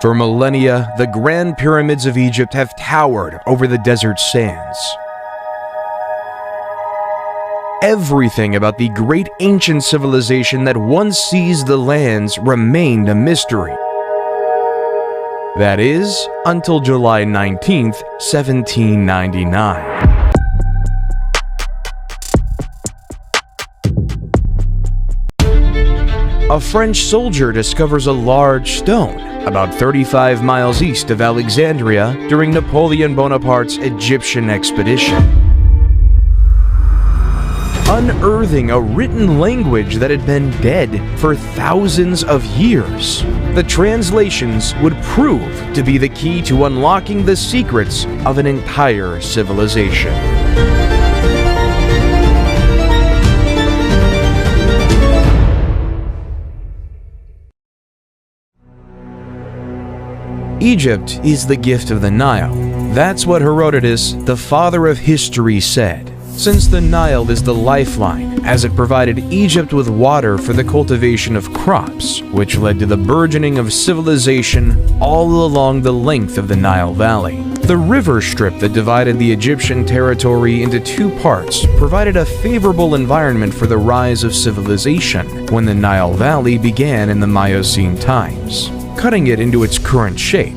For millennia, the Grand Pyramids of Egypt have towered over the desert sands. Everything about the great ancient civilization that once seized the lands remained a mystery. That is, until July 19, 1799. A French soldier discovers a large stone about 35 miles east of Alexandria during Napoleon Bonaparte's Egyptian expedition, unearthing a written language that had been dead for thousands of years. The translations would prove to be the key to unlocking the secrets of an entire civilization. Egypt is the gift of the Nile. That's what Herodotus, the father of history, said. Since the Nile is the lifeline, as it provided Egypt with water for the cultivation of crops, which led to the burgeoning of civilization all along the length of the Nile Valley. The river strip that divided the Egyptian territory into two parts provided a favorable environment for the rise of civilization when the Nile Valley began in the Miocene times, cutting it into its current shape.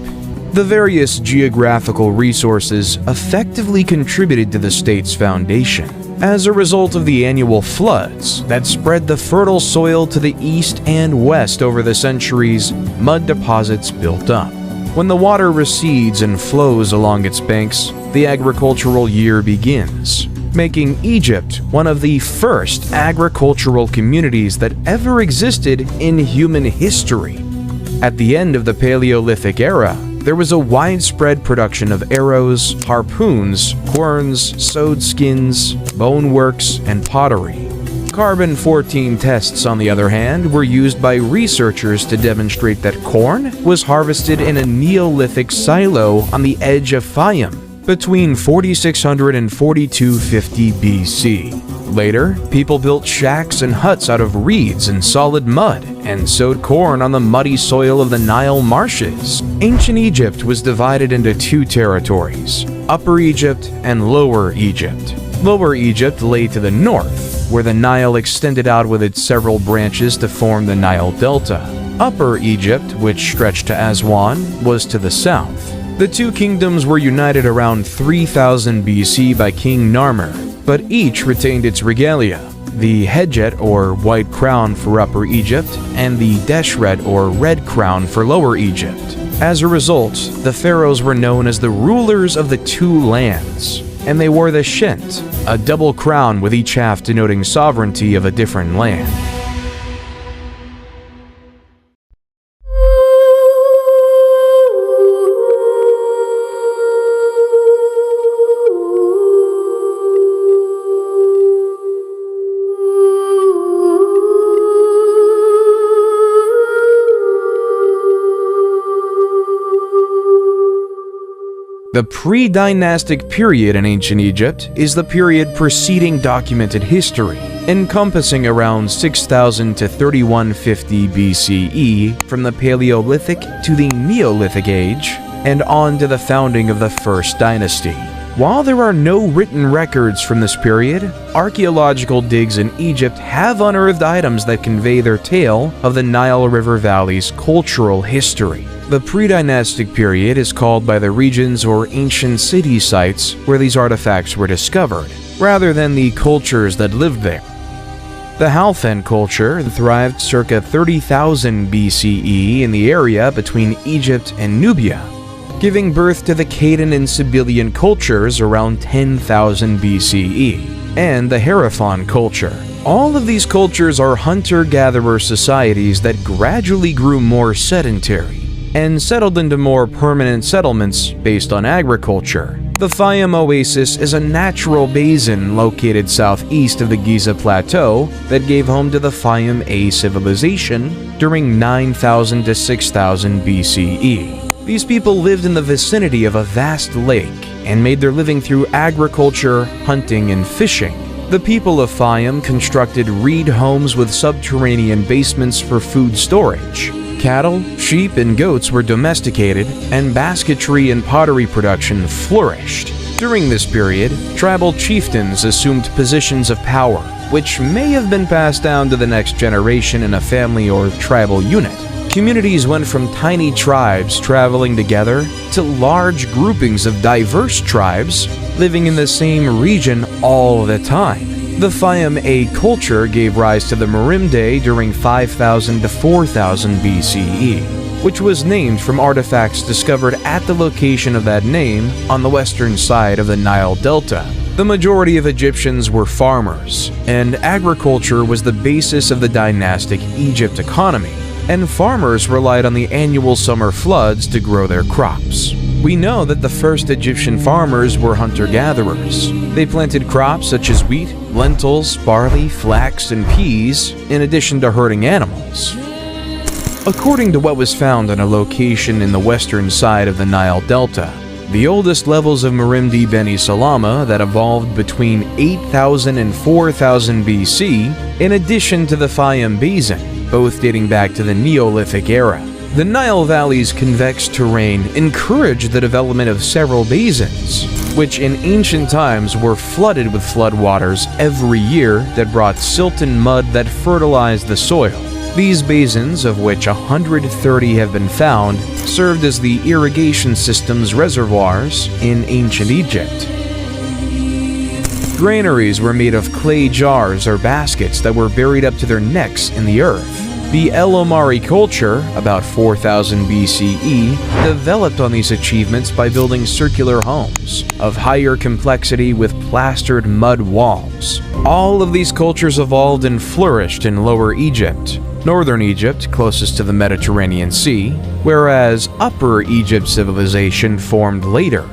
The various geographical resources effectively contributed to the state's foundation. As a result of the annual floods that spread the fertile soil to the east and west over the centuries, mud deposits built up. When the water recedes and flows along its banks, the agricultural year begins, making Egypt one of the first agricultural communities that ever existed in human history. At the end of the Paleolithic era, there was a widespread production of arrows, harpoons, querns, sewed skins, boneworks, and pottery. Carbon-14 tests, on the other hand, were used by researchers to demonstrate that corn was harvested in a Neolithic silo on the edge of Fayum between 4600 and 4250 BC. Later, people built shacks and huts out of reeds and solid mud and sowed corn on the muddy soil of the Nile marshes. Ancient Egypt was divided into two territories, Upper Egypt and Lower Egypt. Lower Egypt lay to the north, where the Nile extended out with its several branches to form the Nile Delta. Upper Egypt, which stretched to Aswan, was to the south. The two kingdoms were united around 3000 BC by King Narmer, but each retained its regalia, the Hedjet or white crown for Upper Egypt and the Deshret or red crown for Lower Egypt. As a result, the pharaohs were known as the rulers of the two lands, and they wore the Shent, a double crown with each half denoting sovereignty of a different land. The pre-dynastic period in ancient Egypt is the period preceding documented history, encompassing around 6000 to 3150 BCE from the Paleolithic to the Neolithic age and on to the founding of the First Dynasty. While there are no written records from this period, archaeological digs in Egypt have unearthed items that convey their tale of the Nile River Valley's cultural history. The pre-dynastic period is called by the regions or ancient city sites where these artifacts were discovered, rather than the cultures that lived there. The Halfen culture thrived circa 30,000 BCE in the area between Egypt and Nubia, giving birth to the Akkadian and Sibyllian cultures around 10,000 BCE, and the Hierophant culture. All of these cultures are hunter-gatherer societies that gradually grew more sedentary and settled into more permanent settlements based on agriculture. The Fayum Oasis is a natural basin located southeast of the Giza Plateau that gave home to the Fayum A civilization during 9000 to 6000 BCE. These people lived in the vicinity of a vast lake and made their living through agriculture, hunting, and fishing. The people of Fayum constructed reed homes with subterranean basements for food storage, Cattle, sheep, and goats were domesticated, and basketry and pottery production flourished. During this period, tribal chieftains assumed positions of power, which may have been passed down to the next generation in a family or tribal unit. Communities went from tiny tribes traveling together to large groupings of diverse tribes living in the same region all the time. The Fayum-A culture gave rise to the Merimde during 5000 to 4000 BCE, which was named from artifacts discovered at the location of that name on the western side of the Nile Delta. The majority of Egyptians were farmers, and agriculture was the basis of the dynastic Egypt economy, and farmers relied on the annual summer floods to grow their crops. We know that the first Egyptian farmers were hunter-gatherers. They planted crops such as wheat, lentils, barley, flax, and peas, in addition to herding animals. According to what was found on a location in the western side of the Nile Delta, the oldest levels of Merimdi Beni Salama that evolved between 8000 and 4000 BC, in addition to the Fayum Basin, both dating back to the Neolithic era. The Nile Valley's convex terrain encouraged the development of several basins, which in ancient times were flooded with floodwaters every year that brought silt and mud that fertilized the soil. These basins, of which 130 have been found, served as the irrigation system's reservoirs in ancient Egypt. Granaries were made of clay jars or baskets that were buried up to their necks in the earth. The El Omari culture, about 4000 BCE, developed on these achievements by building circular homes of higher complexity with plastered mud walls. All of these cultures evolved and flourished in Lower Egypt, Northern Egypt, closest to the Mediterranean Sea, whereas Upper Egypt civilization formed later.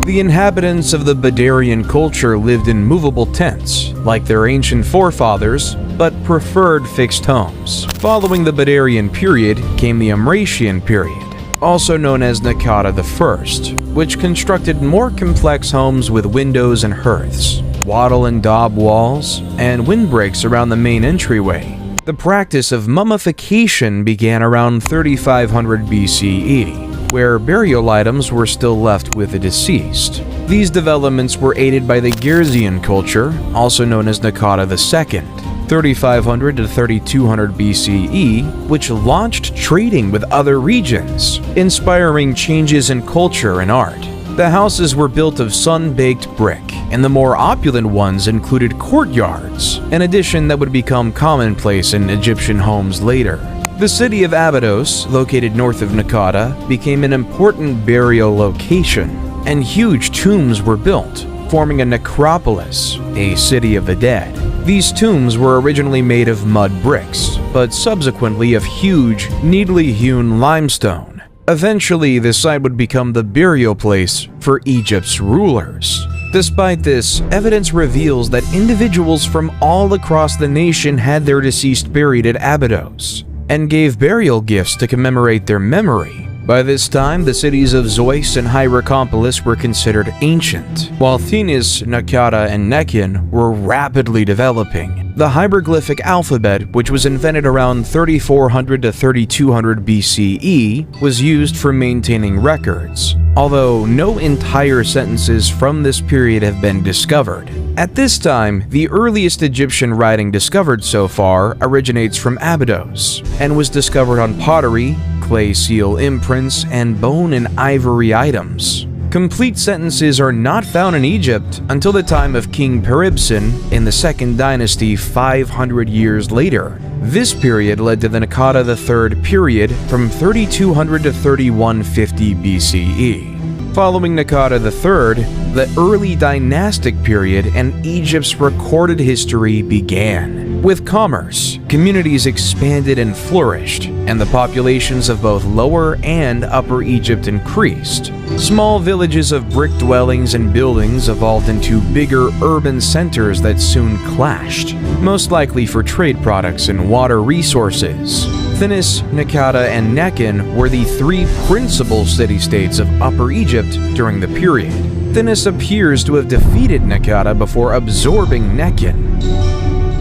The inhabitants of the Badarian culture lived in movable tents, like their ancient forefathers, but preferred fixed homes. Following the Badarian period came the Amratian period, also known as Naqada I, which constructed more complex homes with windows and hearths, wattle and daub walls, and windbreaks around the main entryway. The practice of mummification began around 3500 BCE, where burial items were still left with the deceased. These developments were aided by the Girzian culture, also known as Naqada II, 3500 to 3200 BCE, which launched trading with other regions, inspiring changes in culture and art. The houses were built of sun-baked brick, and the more opulent ones included courtyards, an addition that would become commonplace in Egyptian homes later. The city of Abydos, located north of Naqada, became an important burial location, and huge tombs were built, forming a necropolis, a city of the dead. These tombs were originally made of mud bricks, but subsequently of huge, neatly hewn limestone. Eventually, the site would become the burial place for Egypt's rulers. Despite this, evidence reveals that individuals from all across the nation had their deceased buried at Abydos, and gave burial gifts to commemorate their memory. By this time, the cities of Zeus and Hierakonpolis were considered ancient, while Thinis, Naqada, and Nekhen were rapidly developing. The hieroglyphic alphabet, which was invented around 3400 to 3200 BCE, was used for maintaining records, although no entire sentences from this period have been discovered. At this time, the earliest Egyptian writing discovered so far originates from Abydos, and was discovered on pottery, clay seal imprints, and bone and ivory items. Complete sentences are not found in Egypt until the time of King Peribsen in the Second Dynasty 500 years later. This period led to the Naqada III period from 3200 to 3150 BCE. Following Naqada III, the early dynastic period and Egypt's recorded history began. With commerce, communities expanded and flourished, and the populations of both Lower and Upper Egypt increased. Small villages of brick dwellings and buildings evolved into bigger urban centers that soon clashed, most likely for trade products and water resources. Thinis, Naqada, and Nekhen were the three principal city-states of Upper Egypt during the period. Thinis appears to have defeated Naqada before absorbing Nekhen.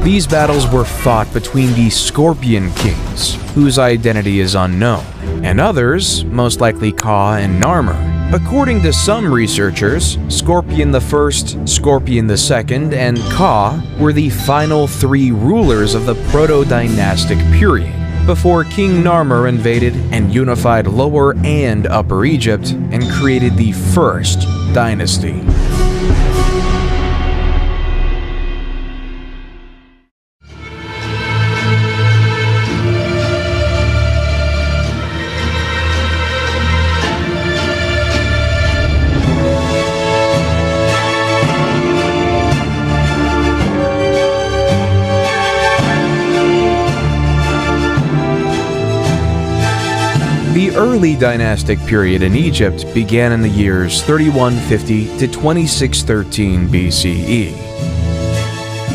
These battles were fought between the Scorpion Kings, whose identity is unknown, and others, most likely Ka and Narmer. According to some researchers, Scorpion I, Scorpion II, and Ka were the final three rulers of the proto-dynastic period, before King Narmer invaded and unified Lower and Upper Egypt and created the First Dynasty. The early dynastic period in Egypt began in the years 3150 to 2613 BCE.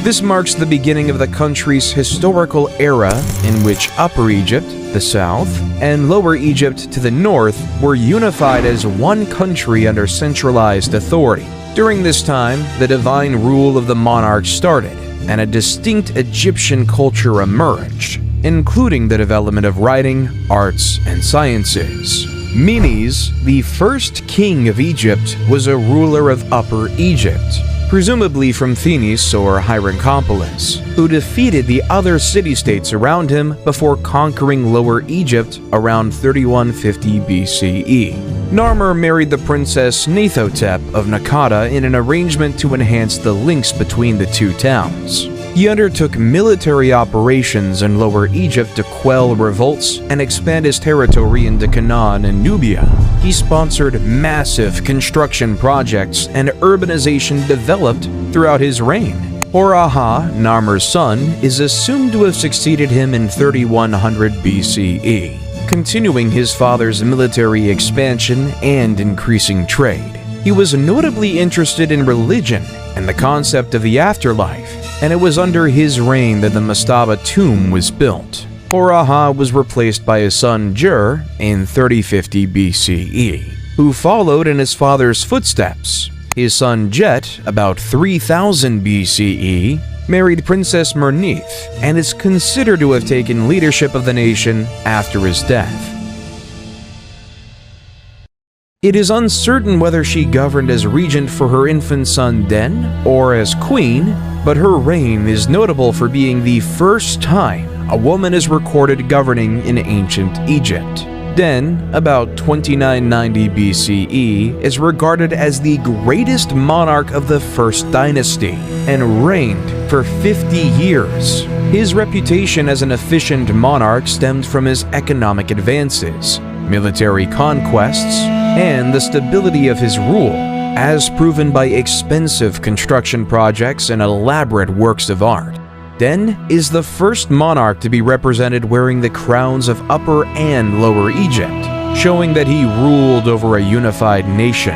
This marks the beginning of the country's historical era in which Upper Egypt, the south, and Lower Egypt to the north were unified as one country under centralized authority. During this time, the divine rule of the monarch started, and a distinct Egyptian culture emerged, including the development of writing, arts, and sciences. Menes, the first king of Egypt, was a ruler of Upper Egypt, presumably from Phoenice or Hierakonpolis, who defeated the other city-states around him before conquering Lower Egypt around 3150 BCE. Narmer married the princess Neithotep of Nakata in an arrangement to enhance the links between the two towns. He undertook military operations in Lower Egypt to quell revolts and expand his territory into Canaan and Nubia. He sponsored massive construction projects, and urbanization developed throughout his reign. Hor-Aha, Narmer's son, is assumed to have succeeded him in 3100 BCE, continuing his father's military expansion and increasing trade. He was notably interested in religion and the concept of the afterlife, and it was under his reign that the Mastaba tomb was built. Hor-Aha was replaced by his son Jur in 3050 BCE, who followed in his father's footsteps. His son Jet, about 3000 BCE, married Princess Mernith and is considered to have taken leadership of the nation after his death. It is uncertain whether she governed as regent for her infant son Den or as queen, but her reign is notable for being the first time a woman is recorded governing in ancient Egypt. Den, about 2990 BCE, is regarded as the greatest monarch of the First Dynasty and reigned for 50 years. His reputation as an efficient monarch stemmed from his economic advances, military conquests, and the stability of his rule, as proven by expensive construction projects and elaborate works of art. Den is the first monarch to be represented wearing the crowns of Upper and Lower Egypt, showing that he ruled over a unified nation.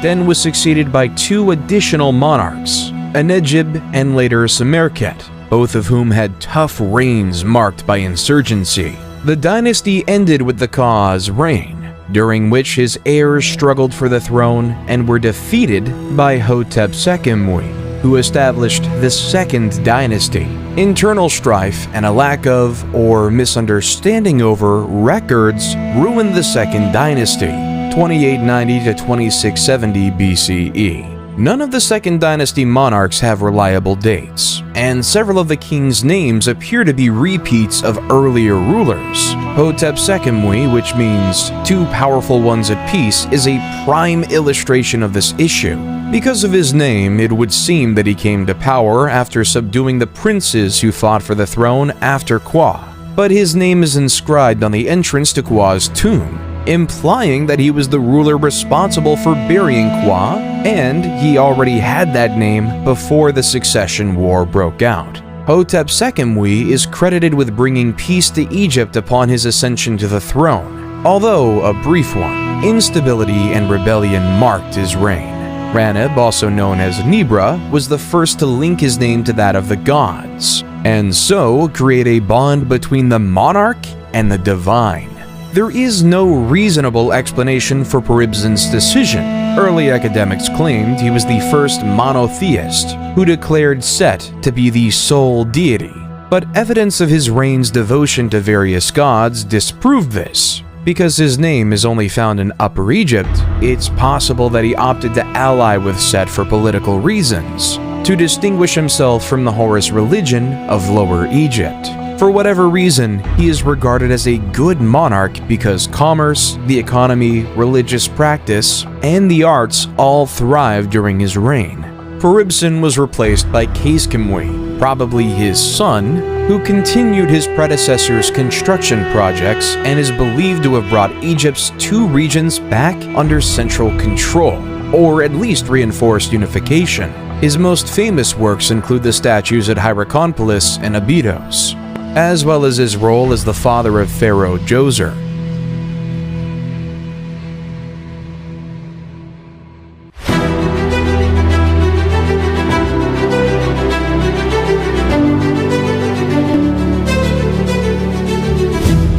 Den was succeeded by two additional monarchs, Enegib and later Semerkhet, both of whom had tough reigns marked by insurgency. The dynasty ended with the Ka's reign, during which his heirs struggled for the throne and were defeated by Hatshepsut, who established the Second Dynasty. Internal strife and a lack of, or misunderstanding over, records ruined the Second Dynasty, 2890 to 2670 BCE. None of the Second Dynasty monarchs have reliable dates, and several of the kings' names appear to be repeats of earlier rulers. Hatshepsut, which means two powerful ones at peace, is a prime illustration of this issue. Because of his name, it would seem that he came to power after subduing the princes who fought for the throne after Kwa, but his name is inscribed on the entrance to Kwa's tomb, implying that he was the ruler responsible for burying Kwa, and he already had that name before the succession war broke out. Hatshepsut is credited with bringing peace to Egypt upon his ascension to the throne, although a brief one. Instability and rebellion marked his reign. Raneb, also known as Nibra, was the first to link his name to that of the gods, and so create a bond between the monarch and the divine. There is no reasonable explanation for Peribsen's decision, Early academics claimed he was the first monotheist who declared Set to be the sole deity, but evidence of his reign's devotion to various gods disproved this. Because his name is only found in Upper Egypt, it's possible that he opted to ally with Set for political reasons, to distinguish himself from the Horus religion of Lower Egypt. For whatever reason, he is regarded as a good monarch because commerce, the economy, religious practice, and the arts all thrived during his reign. Peribsen was replaced by Kheskamui, probably his son, who continued his predecessor's construction projects and is believed to have brought Egypt's two regions back under central control, or at least reinforced unification. His most famous works include the statues at Hierakonpolis and Abydos, as well as his role as the father of Pharaoh Djoser.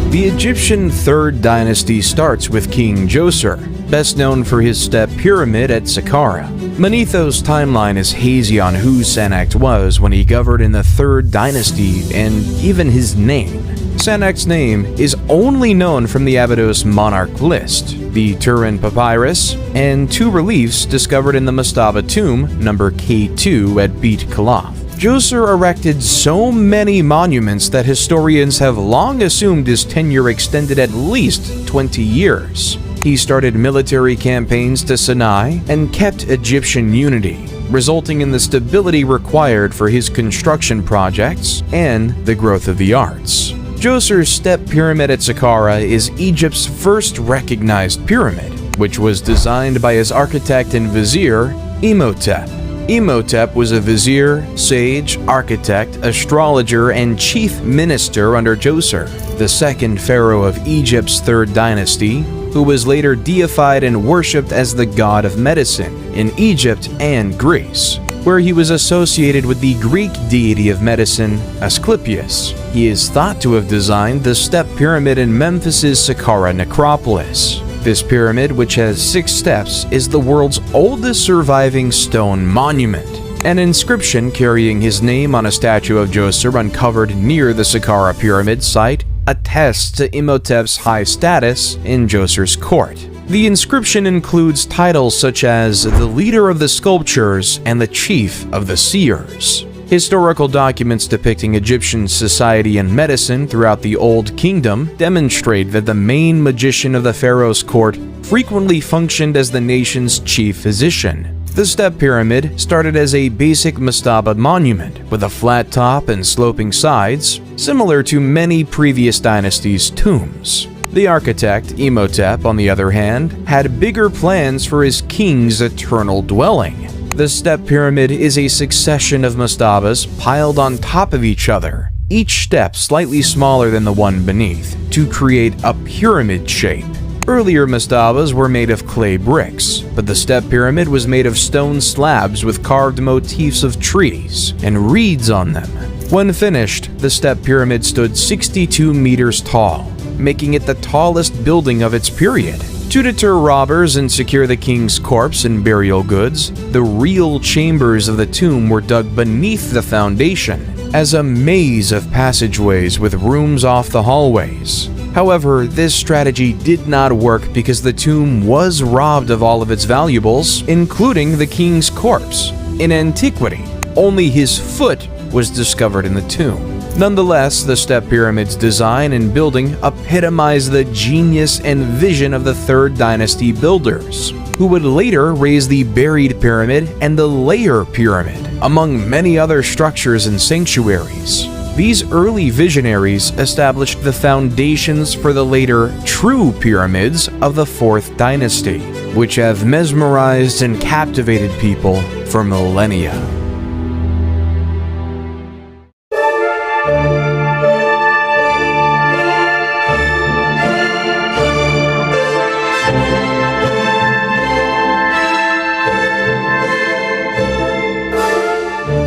The Egyptian Third Dynasty starts with King Djoser, best known for his step pyramid at Saqqara. Manetho's timeline is hazy on who Sennacht was when he governed in the Third Dynasty and even his name. Sennacht's name is only known from the Abydos monarch list, the Turin Papyrus, and two reliefs discovered in the Mastaba tomb number K2 at Beit Khalaf. Djoser erected so many monuments that historians have long assumed his tenure extended at least 20 years. He started military campaigns to Sinai and kept Egyptian unity, resulting in the stability required for his construction projects and the growth of the arts. Djoser's step pyramid at Saqqara is Egypt's first recognized pyramid, which was designed by his architect and vizier, Imhotep. Imhotep was a vizier, sage, architect, astrologer, and chief minister under Djoser, the second pharaoh of Egypt's Third Dynasty, who was later deified and worshipped as the god of medicine in Egypt and Greece, where he was associated with the Greek deity of medicine, Asclepius. He is thought to have designed the step pyramid in Memphis's Saqqara necropolis. This pyramid, which has 6 steps, is the world's oldest surviving stone monument. An inscription carrying his name on a statue of Djoser uncovered near the Saqqara pyramid site attests to Imhotep's high status in Djoser's court. The inscription includes titles such as the leader of the sculptures and the chief of the seers. Historical documents depicting Egyptian society and medicine throughout the Old Kingdom demonstrate that the main magician of the pharaoh's court frequently functioned as the nation's chief physician. The step pyramid started as a basic mastaba monument with a flat top and sloping sides, similar to many previous dynasties' tombs. The architect, Imhotep, on the other hand, had bigger plans for his king's eternal dwelling. The step pyramid is a succession of mastabas piled on top of each other, each step slightly smaller than the one beneath, to create a pyramid shape. Earlier mastabas were made of clay bricks, but the step pyramid was made of stone slabs with carved motifs of trees and reeds on them. When finished, the step pyramid stood 62 meters tall, making it the tallest building of its period. To deter robbers and secure the king's corpse and burial goods, the real chambers of the tomb were dug beneath the foundation, as a maze of passageways with rooms off the hallways. However, this strategy did not work because the tomb was robbed of all of its valuables, including the king's corpse. In antiquity, only his foot was discovered in the tomb. Nonetheless, the step pyramid's design and building epitomize the genius and vision of the Third Dynasty builders, who would later raise the buried pyramid and the layer pyramid, among many other structures and sanctuaries. These early visionaries established the foundations for the later true pyramids of the Fourth Dynasty, which have mesmerized and captivated people for millennia.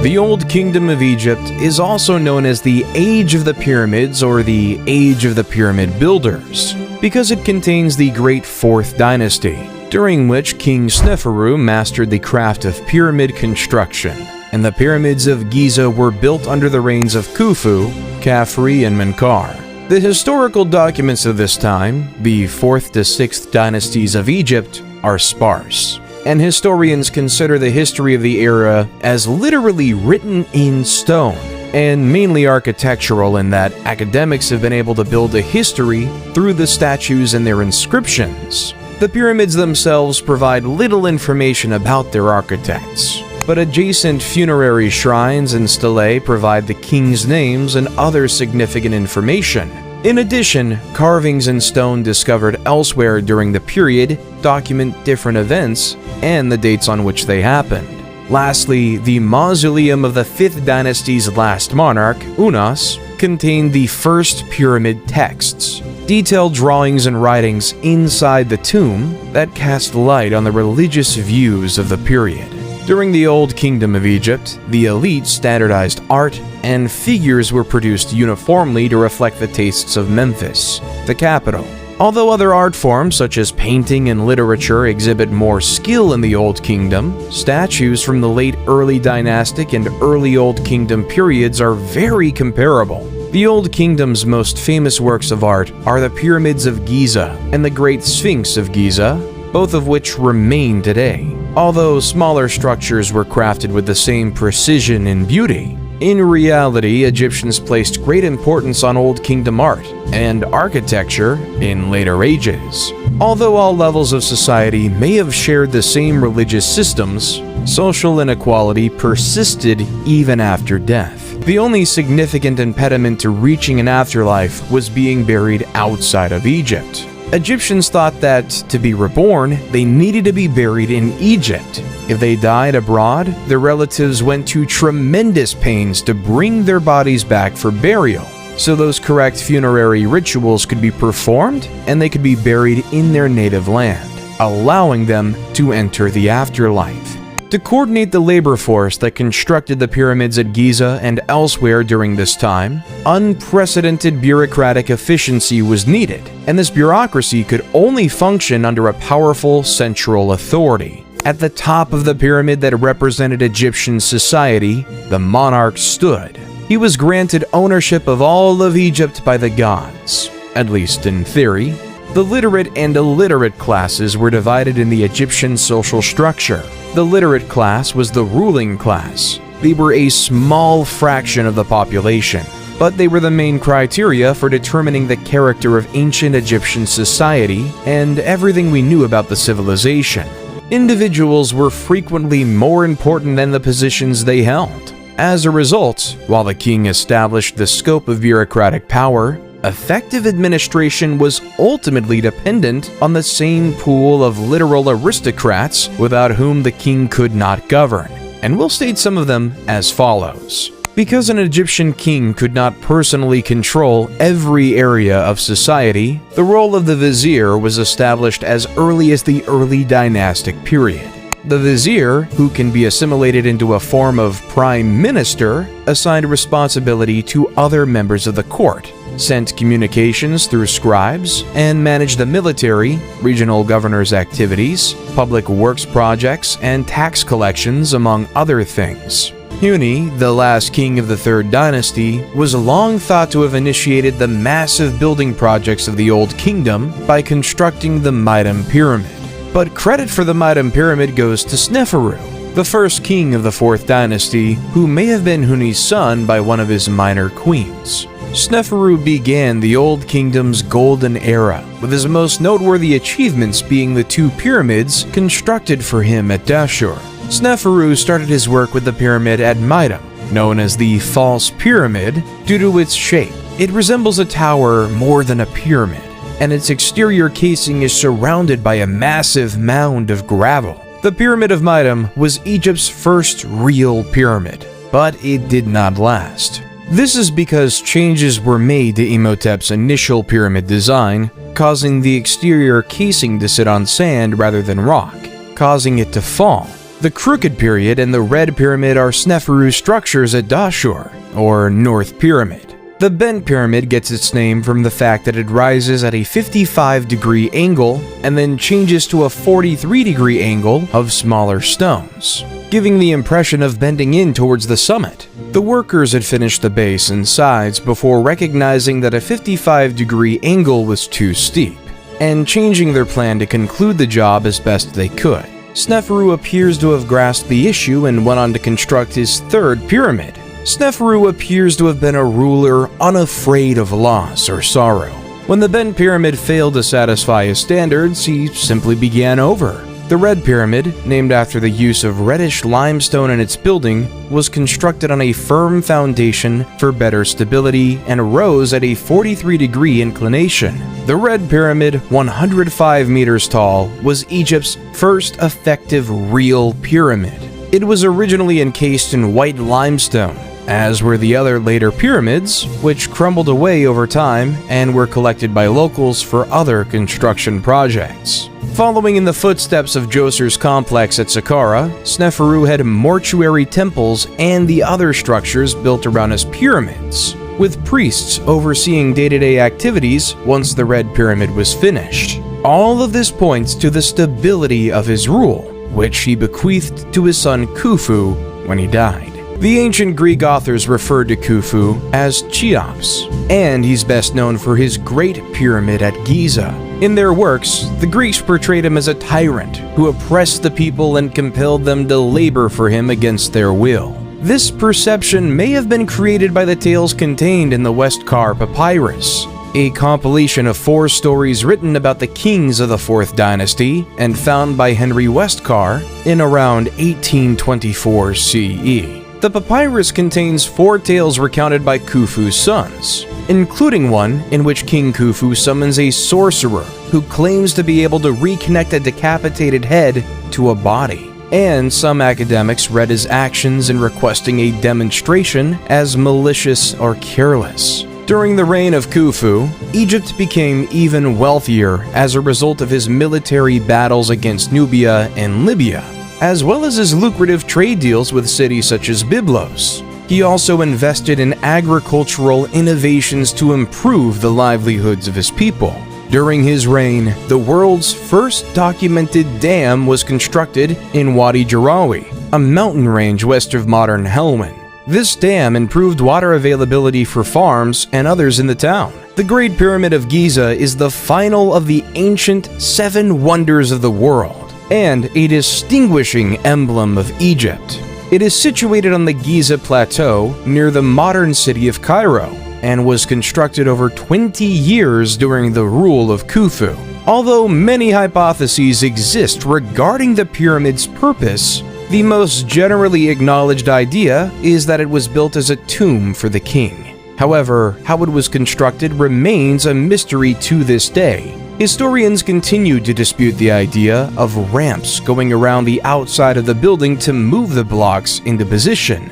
The Old Kingdom of Egypt is also known as the Age of the Pyramids or the Age of the Pyramid Builders, because it contains the Great Fourth Dynasty, during which King Sneferu mastered the craft of pyramid construction, and the pyramids of Giza were built under the reigns of Khufu, Khafre, and Menkaure. The historical documents of this time, the 4th to 6th dynasties of Egypt, are sparse, and historians consider the history of the era as literally written in stone, and mainly architectural in that academics have been able to build a history through the statues and their inscriptions. The pyramids themselves provide little information about their architects, but adjacent funerary shrines and stelae provide the king's names and other significant information. In addition, carvings in stone discovered elsewhere during the period document different events and the dates on which they happened. Lastly, the mausoleum of the 5th dynasty's last monarch, Unas, contained the first pyramid texts, detailed drawings and writings inside the tomb that cast light on the religious views of the period. During the Old Kingdom of Egypt, the elite standardized art and figures were produced uniformly to reflect the tastes of Memphis, the capital. Although other art forms such as painting and literature exhibit more skill in the Old Kingdom, statues from the late early dynastic and early Old Kingdom periods are very comparable. The Old Kingdom's most famous works of art are the pyramids of Giza and the Great Sphinx of Giza, both of which remain today. Although smaller structures were crafted with the same precision and beauty, in reality, Egyptians placed great importance on Old Kingdom art and architecture in later ages. Although all levels of society may have shared the same religious systems, social inequality persisted even after death. The only significant impediment to reaching an afterlife was being buried outside of Egypt. Egyptians thought that, to be reborn, they needed to be buried in Egypt. If they died abroad, their relatives went to tremendous pains to bring their bodies back for burial, so those correct funerary rituals could be performed and they could be buried in their native land, allowing them to enter the afterlife. To coordinate the labor force that constructed the pyramids at Giza and elsewhere during this time, unprecedented bureaucratic efficiency was needed, and this bureaucracy could only function under a powerful central authority. At the top of the pyramid that represented Egyptian society, the monarch stood. He was granted ownership of all of Egypt by the gods, at least in theory. The literate and illiterate classes were divided in the Egyptian social structure. The literate class was the ruling class. They were a small fraction of the population, but they were the main criteria for determining the character of ancient Egyptian society and everything we knew about the civilization. Individuals were frequently more important than the positions they held. As a result, while the king established the scope of bureaucratic power, effective administration was ultimately dependent on the same pool of literal aristocrats without whom the king could not govern, and we'll state some of them as follows. Because an Egyptian king could not personally control every area of society, the role of the vizier was established as early as the early dynastic period. The vizier, who can be assimilated into a form of prime minister, assigned responsibility to other members of the court, sent communications through scribes, and managed the military, regional governors' activities, public works projects, and tax collections, among other things. Huni, the last king of the 3rd dynasty, was long thought to have initiated the massive building projects of the Old Kingdom by constructing the Mitam Pyramid. But credit for the Mitam Pyramid goes to Sneferu, the first king of the 4th dynasty, who may have been Huni's son by one of his minor queens. Sneferu began the Old Kingdom's golden era, with his most noteworthy achievements being the 2 pyramids constructed for him at Dashur. Sneferu started his work with the pyramid at Mitam, known as the False Pyramid, due to its shape. It resembles a tower more than a pyramid, and its exterior casing is surrounded by a massive mound of gravel. The Pyramid of Mitam was Egypt's first real pyramid, but it did not last. This is because changes were made to Imhotep's initial pyramid design, causing the exterior casing to sit on sand rather than rock, causing it to fall. The Crooked Period and the Red Pyramid are Sneferu's structures at Dashur, or North Pyramid. The bent pyramid gets its name from the fact that it rises at a 55-degree angle and then changes to a 43-degree angle of smaller stones, giving the impression of bending in towards the summit. The workers had finished the base and sides before recognizing that a 55-degree angle was too steep, and changing their plan to conclude the job as best they could. Sneferu appears to have grasped the issue and went on to construct his third pyramid. Sneferu appears to have been a ruler unafraid of loss or sorrow. When the bent pyramid failed to satisfy his standards, he simply began over. The red pyramid, named after the use of reddish limestone in its building, was constructed on a firm foundation for better stability and rose at a 43-degree inclination. The red pyramid, 105 meters tall, was Egypt's first effective real pyramid. It was originally encased in white limestone, as were the other later pyramids, which crumbled away over time and were collected by locals for other construction projects. Following in the footsteps of Djoser's complex at Saqqara, Sneferu had mortuary temples and the other structures built around his pyramids, with priests overseeing day-to-day activities once the Red Pyramid was finished. All of this points to the stability of his rule, which he bequeathed to his son Khufu when he died. The ancient Greek authors referred to Khufu as Cheops, and he's best known for his Great Pyramid at Giza. In their works, the Greeks portrayed him as a tyrant who oppressed the people and compelled them to labor for him against their will. This perception may have been created by the tales contained in the Westcar Papyrus, a compilation of 4 stories written about the kings of the 4th dynasty and found by Henry Westcar in around 1824 CE. The papyrus contains 4 tales recounted by Khufu's sons, including one in which King Khufu summons a sorcerer who claims to be able to reconnect a decapitated head to a body. And some academics read his actions in requesting a demonstration as malicious or careless. During the reign of Khufu, Egypt became even wealthier as a result of his military battles against Nubia and Libya, as well as his lucrative trade deals with cities such as Byblos. He also invested in agricultural innovations to improve the livelihoods of his people. During his reign, the world's first documented dam was constructed in Wadi Jarawi, a mountain range west of modern Helwan. This dam improved water availability for farms and others in the town. The Great Pyramid of Giza is the final of the ancient 7 wonders of the world, and a distinguishing emblem of Egypt. It is situated on the Giza Plateau near the modern city of Cairo, and was constructed over 20 years during the rule of Khufu. Although many hypotheses exist regarding the pyramid's purpose, the most generally acknowledged idea is that it was built as a tomb for the king. However, how it was constructed remains a mystery to this day. Historians continue to dispute the idea of ramps going around the outside of the building to move the blocks into position.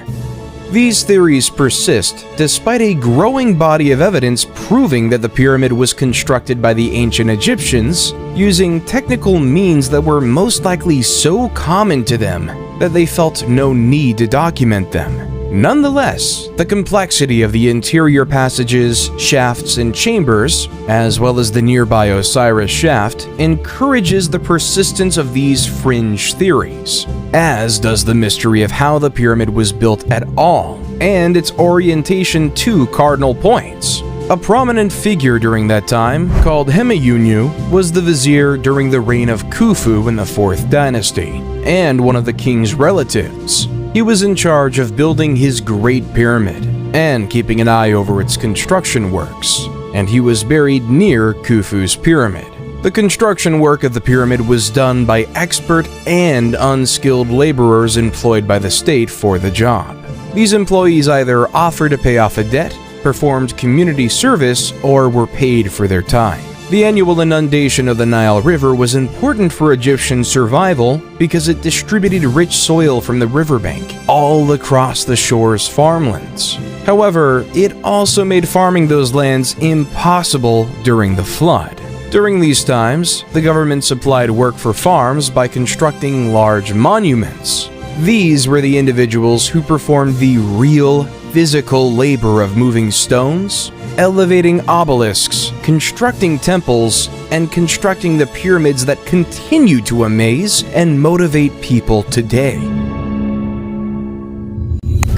These theories persist despite a growing body of evidence proving that the pyramid was constructed by the ancient Egyptians using technical means that were most likely so common to them that they felt no need to document them. Nonetheless, the complexity of the interior passages, shafts, and chambers, as well as the nearby Osiris shaft, encourages the persistence of these fringe theories, as does the mystery of how the pyramid was built at all, and its orientation to cardinal points. A prominent figure during that time, called Hemayunu, was the vizier during the reign of Khufu in the 4th dynasty, and one of the king's relatives. He was in charge of building his Great Pyramid and keeping an eye over its construction works, and he was buried near Khufu's pyramid. The construction work of the pyramid was done by expert and unskilled laborers employed by the state for the job. These employees either offered to pay off a debt, performed community service, or were paid for their time. The annual inundation of the Nile River was important for Egyptian survival because it distributed rich soil from the riverbank all across the shore's farmlands. However, it also made farming those lands impossible during the flood. During these times, the government supplied work for farms by constructing large monuments. These were the individuals who performed the real physical labor of moving stones, elevating obelisks, constructing temples, and constructing the pyramids that continue to amaze and motivate people today.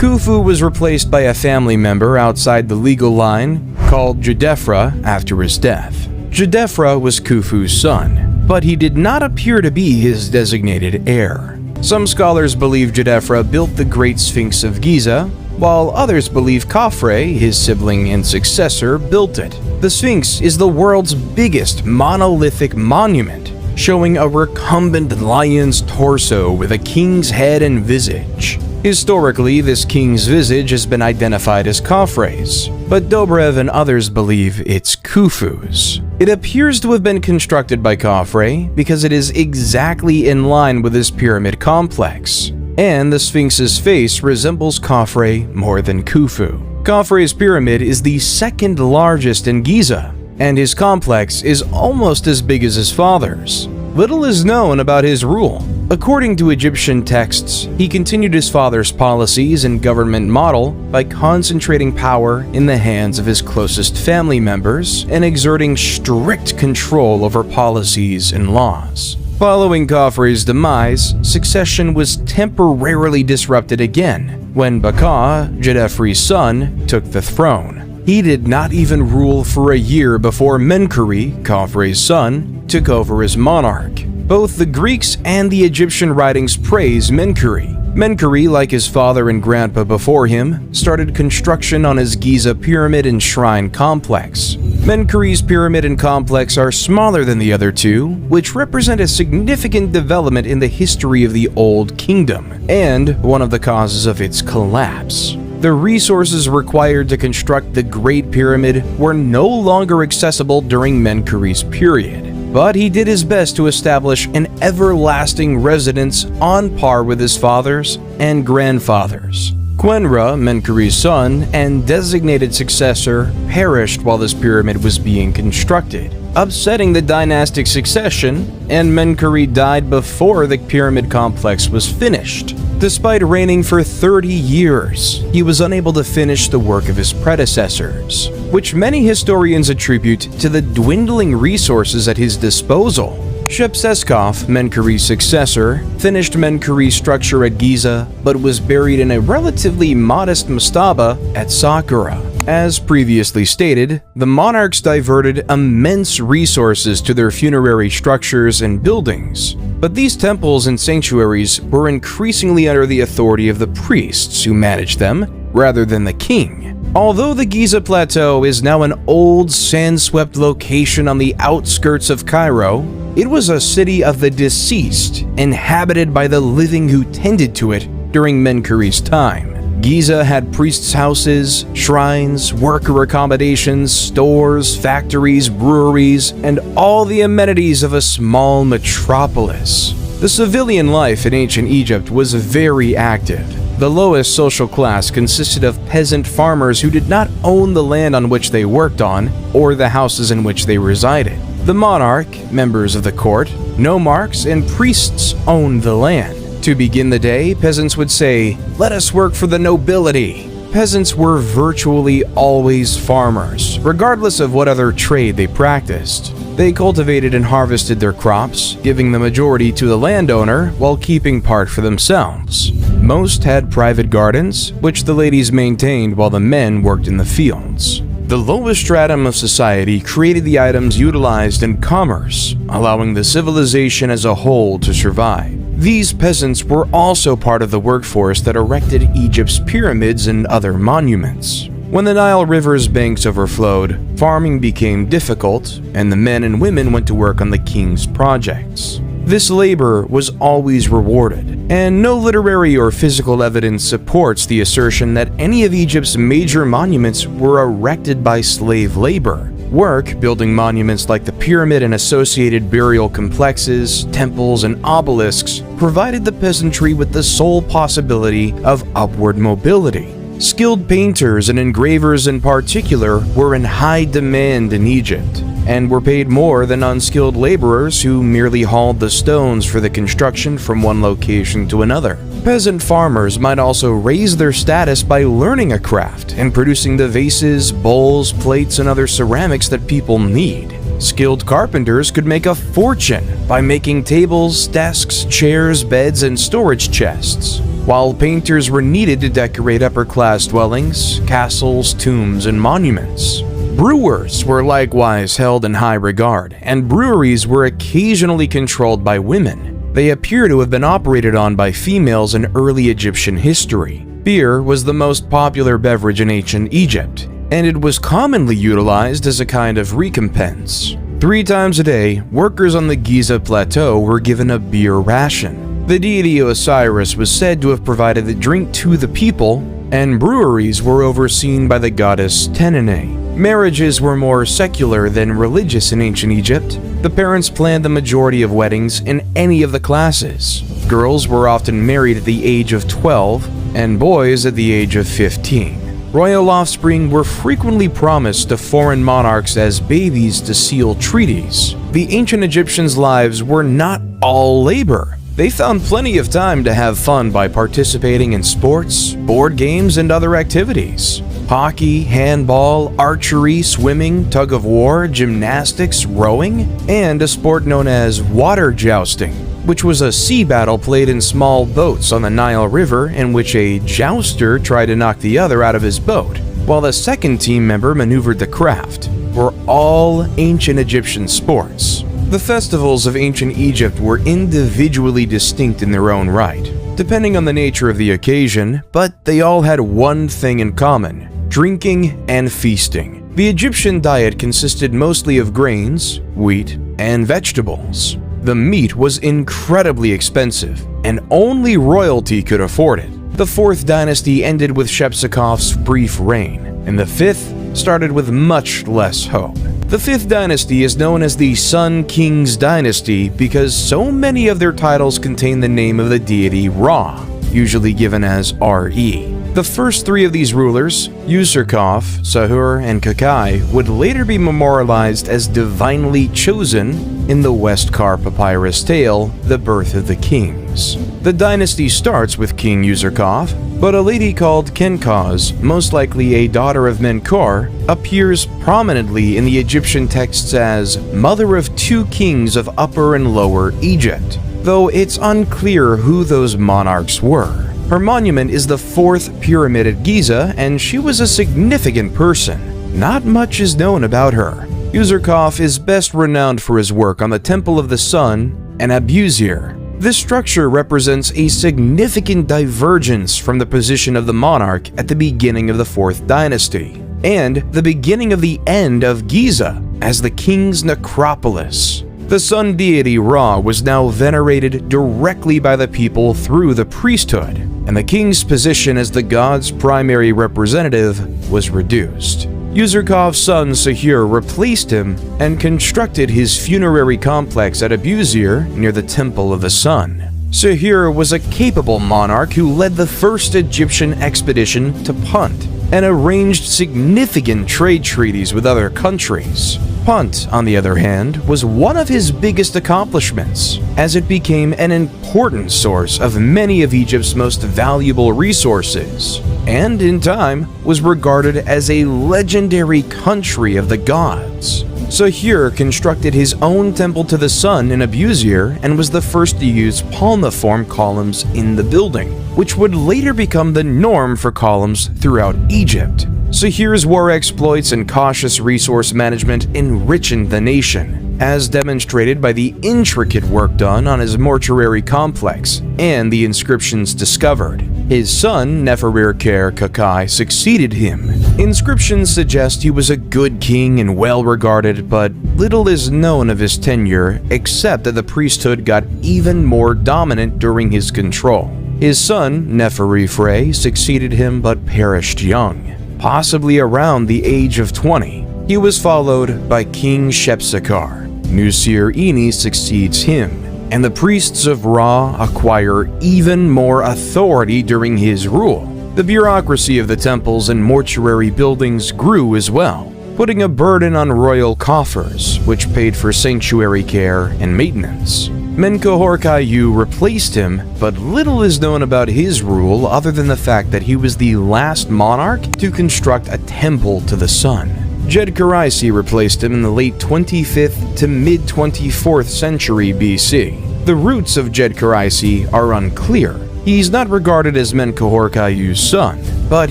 Khufu was replaced by a family member outside the legal line called Djedefre after his death. Djedefre was Khufu's son, but he did not appear to be his designated heir. Some scholars believe Djedefre built the Great Sphinx of Giza, while others believe Khafre, his sibling and successor, built it. The Sphinx is the world's biggest monolithic monument, showing a recumbent lion's torso with a king's head and visage. Historically, this king's visage has been identified as Khafre's, but Dobrev and others believe it's Khufu's. It appears to have been constructed by Khafre because it is exactly in line with his pyramid complex, and the Sphinx's face resembles Khafre more than Khufu. Khafre's pyramid is the second largest in Giza, and his complex is almost as big as his father's. Little is known about his rule. According to Egyptian texts, he continued his father's policies and government model by concentrating power in the hands of his closest family members and exerting strict control over policies and laws. Following Khafre's demise, succession was temporarily disrupted again when Baka, Djedefre's son, took the throne. He did not even rule for a year before Menkaure, Khafre's son, took over as monarch. Both the Greeks and the Egyptian writings praise Menkaure. Menkaure, like his father and grandpa before him, started construction on his Giza pyramid and shrine complex. Menkaure's pyramid and complex are smaller than the other two, which represent a significant development in the history of the Old Kingdom, and one of the causes of its collapse. The resources required to construct the Great Pyramid were no longer accessible during Menkaure's period, but he did his best to establish an everlasting residence on par with his fathers and grandfathers. Quenra, Menkaure's son and designated successor, perished while this pyramid was being constructed, upsetting the dynastic succession, and Menkaure died before the pyramid complex was finished. Despite reigning for 30 years, he was unable to finish the work of his predecessors, which many historians attribute to the dwindling resources at his disposal. Hatshepsut, Menkaure's successor, finished Menkaure's structure at Giza, but was buried in a relatively modest mastaba at Saqqara. As previously stated, the monarchs diverted immense resources to their funerary structures and buildings, but these temples and sanctuaries were increasingly under the authority of the priests who managed them, rather than the king. Although the Giza Plateau is now an old, sand-swept location on the outskirts of Cairo, it was a city of the deceased, inhabited by the living who tended to it during Menkaure's time. Giza had priests' houses, shrines, worker accommodations, stores, factories, breweries, and all the amenities of a small metropolis. The civilian life in ancient Egypt was very active. The lowest social class consisted of peasant farmers who did not own the land on which they worked on or the houses in which they resided. The monarch, members of the court, nomarchs, and priests owned the land. To begin the day, peasants would say, "Let us work for the nobility." Peasants were virtually always farmers, regardless of what other trade they practiced. They cultivated and harvested their crops, giving the majority to the landowner while keeping part for themselves. Most had private gardens, which the ladies maintained while the men worked in the fields. The lowest stratum of society created the items utilized in commerce, allowing the civilization as a whole to survive. These peasants were also part of the workforce that erected Egypt's pyramids and other monuments. When the Nile River's banks overflowed, farming became difficult, and the men and women went to work on the king's projects. This labor was always rewarded, and no literary or physical evidence supports the assertion that any of Egypt's major monuments were erected by slave labor. Work building monuments like the pyramid and associated burial complexes, temples, and obelisks provided the peasantry with the sole possibility of upward mobility. Skilled painters and engravers in particular were in high demand in Egypt, and were paid more than unskilled laborers who merely hauled the stones for the construction from one location to another. Peasant farmers might also raise their status by learning a craft and producing the vases, bowls, plates, and other ceramics that people need. Skilled carpenters could make a fortune by making tables, desks, chairs, beds, and storage chests, while painters were needed to decorate upper-class dwellings, castles, tombs, and monuments. Brewers were likewise held in high regard, and breweries were occasionally controlled by women. They appear to have been operated on by females in early Egyptian history. Beer was the most popular beverage in ancient Egypt, and it was commonly utilized as a kind of recompense. 3 times a day, workers on the Giza Plateau were given a beer ration. The deity Osiris was said to have provided the drink to the people, and breweries were overseen by the goddess Tenene. Marriages were more secular than religious in ancient Egypt. The parents planned the majority of weddings in any of the classes. Girls were often married at the age of 12, and boys at the age of 15. Royal offspring were frequently promised to foreign monarchs as babies to seal treaties. The ancient Egyptians' lives were not all labor. They found plenty of time to have fun by participating in sports, board games, and other activities. Hockey, handball, archery, swimming, tug-of-war, gymnastics, rowing, and a sport known as water jousting, which was a sea battle played in small boats on the Nile River in which a jouster tried to knock the other out of his boat, while the second team member maneuvered the craft, were all ancient Egyptian sports. The festivals of ancient Egypt were individually distinct in their own right, depending on the nature of the occasion, but they all had one thing in common: drinking and feasting. The Egyptian diet consisted mostly of grains, wheat, and vegetables. The meat was incredibly expensive, and only royalty could afford it. The 4th dynasty ended with Hatshepsut's brief reign, and the 5th started with much less hope. The 5th dynasty is known as the Sun King's dynasty because so many of their titles contain the name of the deity Ra, usually given as Re. The first 3 of these rulers, Userkaf, Sahur, and Kakai, would later be memorialized as divinely chosen in the Westkar papyrus tale, The Birth of the Kings. The dynasty starts with King Userkaf, but a lady called Kenkaz, most likely a daughter of Menkor, appears prominently in the Egyptian texts as mother of 2 kings of Upper and Lower Egypt, though it's unclear who those monarchs were. Her monument is the 4th pyramid at Giza, and she was a significant person. Not much is known about her. Userkaf is best renowned for his work on the Temple of the Sun and Abusir. This structure represents a significant divergence from the position of the monarch at the beginning of the 4th dynasty, and the beginning of the end of Giza as the king's necropolis. The sun deity Ra was now venerated directly by the people through the priesthood, and the king's position as the god's primary representative was reduced. Userkaf's son Sahur replaced him and constructed his funerary complex at Abusir near the Temple of the Sun. Sahur was a capable monarch who led the first Egyptian expedition to Punt and arranged significant trade treaties with other countries. Punt, on the other hand, was one of his biggest accomplishments, as it became an important source of many of Egypt's most valuable resources, and in time was regarded as a legendary country of the gods. Sahur constructed his own temple to the sun in Abusir and was the first to use palmiform columns in the building, which would later become the norm for columns throughout Egypt. Sahur's war exploits and cautious resource management enriched the nation, as demonstrated by the intricate work done on his mortuary complex and the inscriptions discovered. His son, Nefertiti Kakai, succeeded him. Inscriptions suggest he was a good king and well-regarded, but little is known of his tenure except that the priesthood got even more dominant during his control. His son, Nefertiti, succeeded him but perished young, possibly around the age of 20. He was followed by King Shepseskar. Nusir-ini succeeds him, and the priests of Ra acquire even more authority during his rule. The bureaucracy of the temples and mortuary buildings grew as well, putting a burden on royal coffers, which paid for sanctuary care and maintenance. Menkaure replaced him, but little is known about his rule other than the fact that he was the last monarch to construct a temple to the sun. Djedkhereisi replaced him in the late 25th to mid-24th century BC. The roots of Djedkhereisi are unclear. He's not regarded as Menkaure's son, but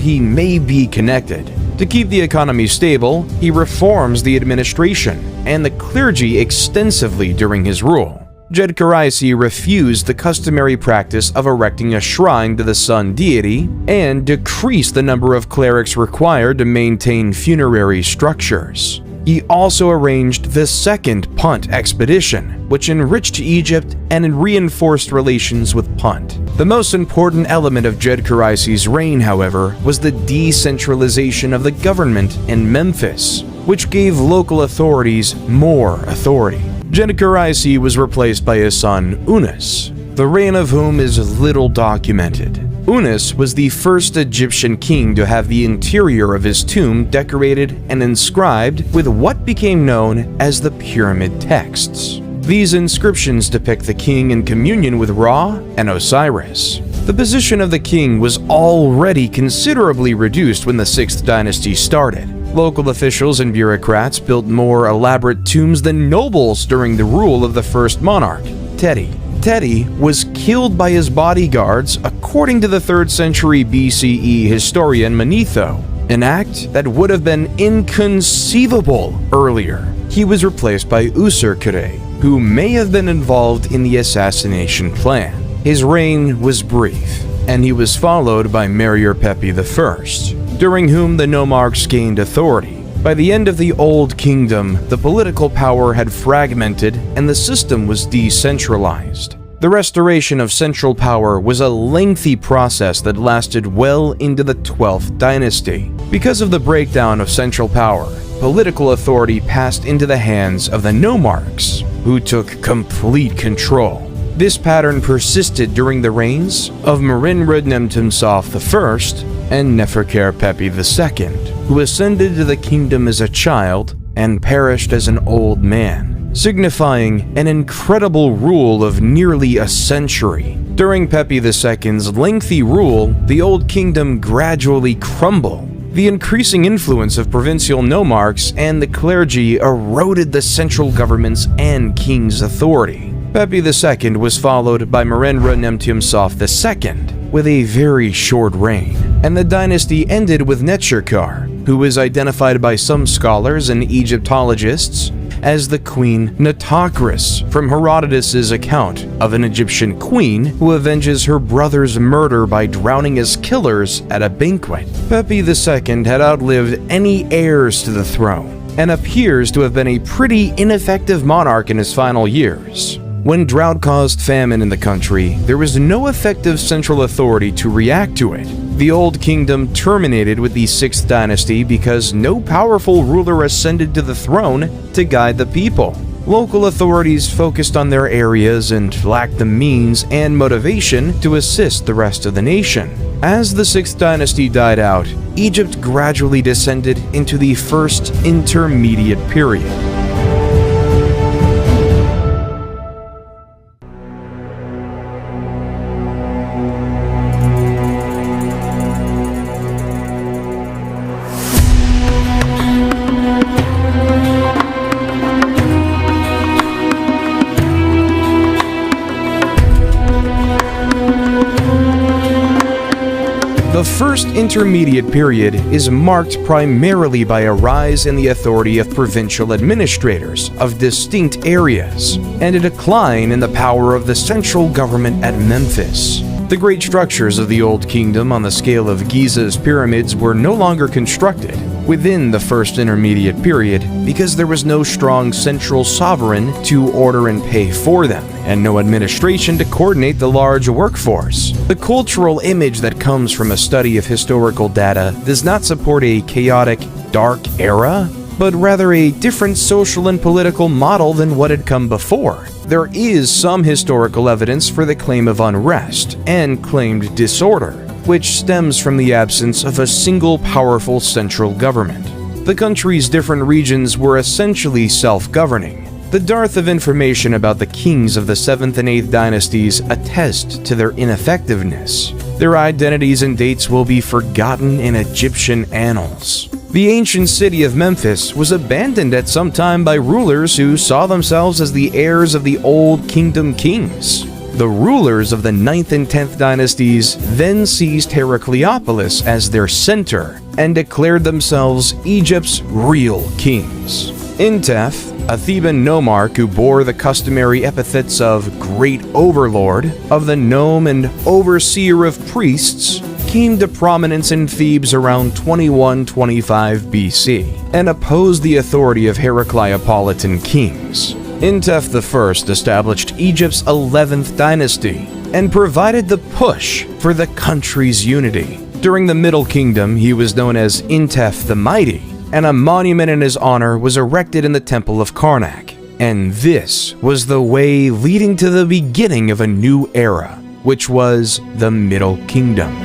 he may be connected. To keep the economy stable, he reforms the administration and the clergy extensively during his rule. Djedkhereisi refused the customary practice of erecting a shrine to the sun deity and decreased the number of clerics required to maintain funerary structures. He also arranged the Second Punt expedition, which enriched Egypt and reinforced relations with Punt. The most important element of Djedkhereisi's reign, however, was the decentralization of the government in Memphis, which gave local authorities more authority. Djedkhereisi was replaced by his son Unas, the reign of whom is little documented. Unas was the first Egyptian king to have the interior of his tomb decorated and inscribed with what became known as the pyramid texts. These inscriptions depict the king in communion with Ra and Osiris. The position of the king was already considerably reduced when the 6th dynasty started. Local officials and bureaucrats built more elaborate tombs than nobles during the rule of the first monarch, Teti. Teti was killed by his bodyguards according to the 3rd century BCE historian Manetho, an act that would have been inconceivable earlier. He was replaced by Userkure, who may have been involved in the assassination plan. His reign was brief, and he was followed by Merierpepi I, during whom the nomarchs gained authority. By the end of the Old Kingdom, the political power had fragmented and the system was decentralized. The restoration of central power was a lengthy process that lasted well into the 12th dynasty. Because of the breakdown of central power, political authority passed into the hands of the nomarchs, who took complete control. This pattern persisted during the reigns of Merenre-Nemtimsaf I and Neferkare-Pepi II, who ascended to the kingdom as a child and perished as an old man, signifying an incredible rule of nearly a century. During Pepi II's lengthy rule, the Old Kingdom gradually crumbled. The increasing influence of provincial nomarchs and the clergy eroded the central government's and king's authority. Pepi II was followed by Merenre-Nemtimsaf II, with a very short reign, and the dynasty ended with Necherkar, who is identified by some scholars and Egyptologists as the Queen Nitocris from Herodotus's account of an Egyptian queen who avenges her brother's murder by drowning his killers at a banquet. Pepi II had outlived any heirs to the throne and appears to have been a pretty ineffective monarch in his final years. When drought caused famine in the country, there was no effective central authority to react to it. The Old Kingdom terminated with the 6th dynasty because no powerful ruler ascended to the throne to guide the people. Local authorities focused on their areas and lacked the means and motivation to assist the rest of the nation. As the 6th dynasty died out, Egypt gradually descended into the First Intermediate Period. The First Intermediate Period is marked primarily by a rise in the authority of provincial administrators of distinct areas, and a decline in the power of the central government at Memphis. The great structures of the Old Kingdom on the scale of Giza's pyramids were no longer constructed within the First Intermediate Period because there was no strong central sovereign to order and pay for them, and no administration to coordinate the large workforce. The cultural image that comes from a study of historical data does not support a chaotic, dark era, but rather a different social and political model than what had come before. There is some historical evidence for the claim of unrest and claimed disorder, which stems from the absence of a single powerful central government. The country's different regions were essentially self-governing. The dearth of information about the kings of the 7th and 8th dynasties attest to their ineffectiveness. Their identities and dates will be forgotten in Egyptian annals. The ancient city of Memphis was abandoned at some time by rulers who saw themselves as the heirs of the Old Kingdom kings. The rulers of the 9th and 10th dynasties then seized Heracleopolis as their center and declared themselves Egypt's real kings. Intef, a Theban nomarch who bore the customary epithets of Great Overlord, of the Nome, and Overseer of Priests, came to prominence in Thebes around 2125 BC and opposed the authority of Heracleopolitan kings. Intef I established Egypt's 11th dynasty and provided the push for the country's unity. During the Middle Kingdom, he was known as Intef the Mighty, and a monument in his honor was erected in the Temple of Karnak. And this was the way leading to the beginning of a new era, which was the Middle Kingdom.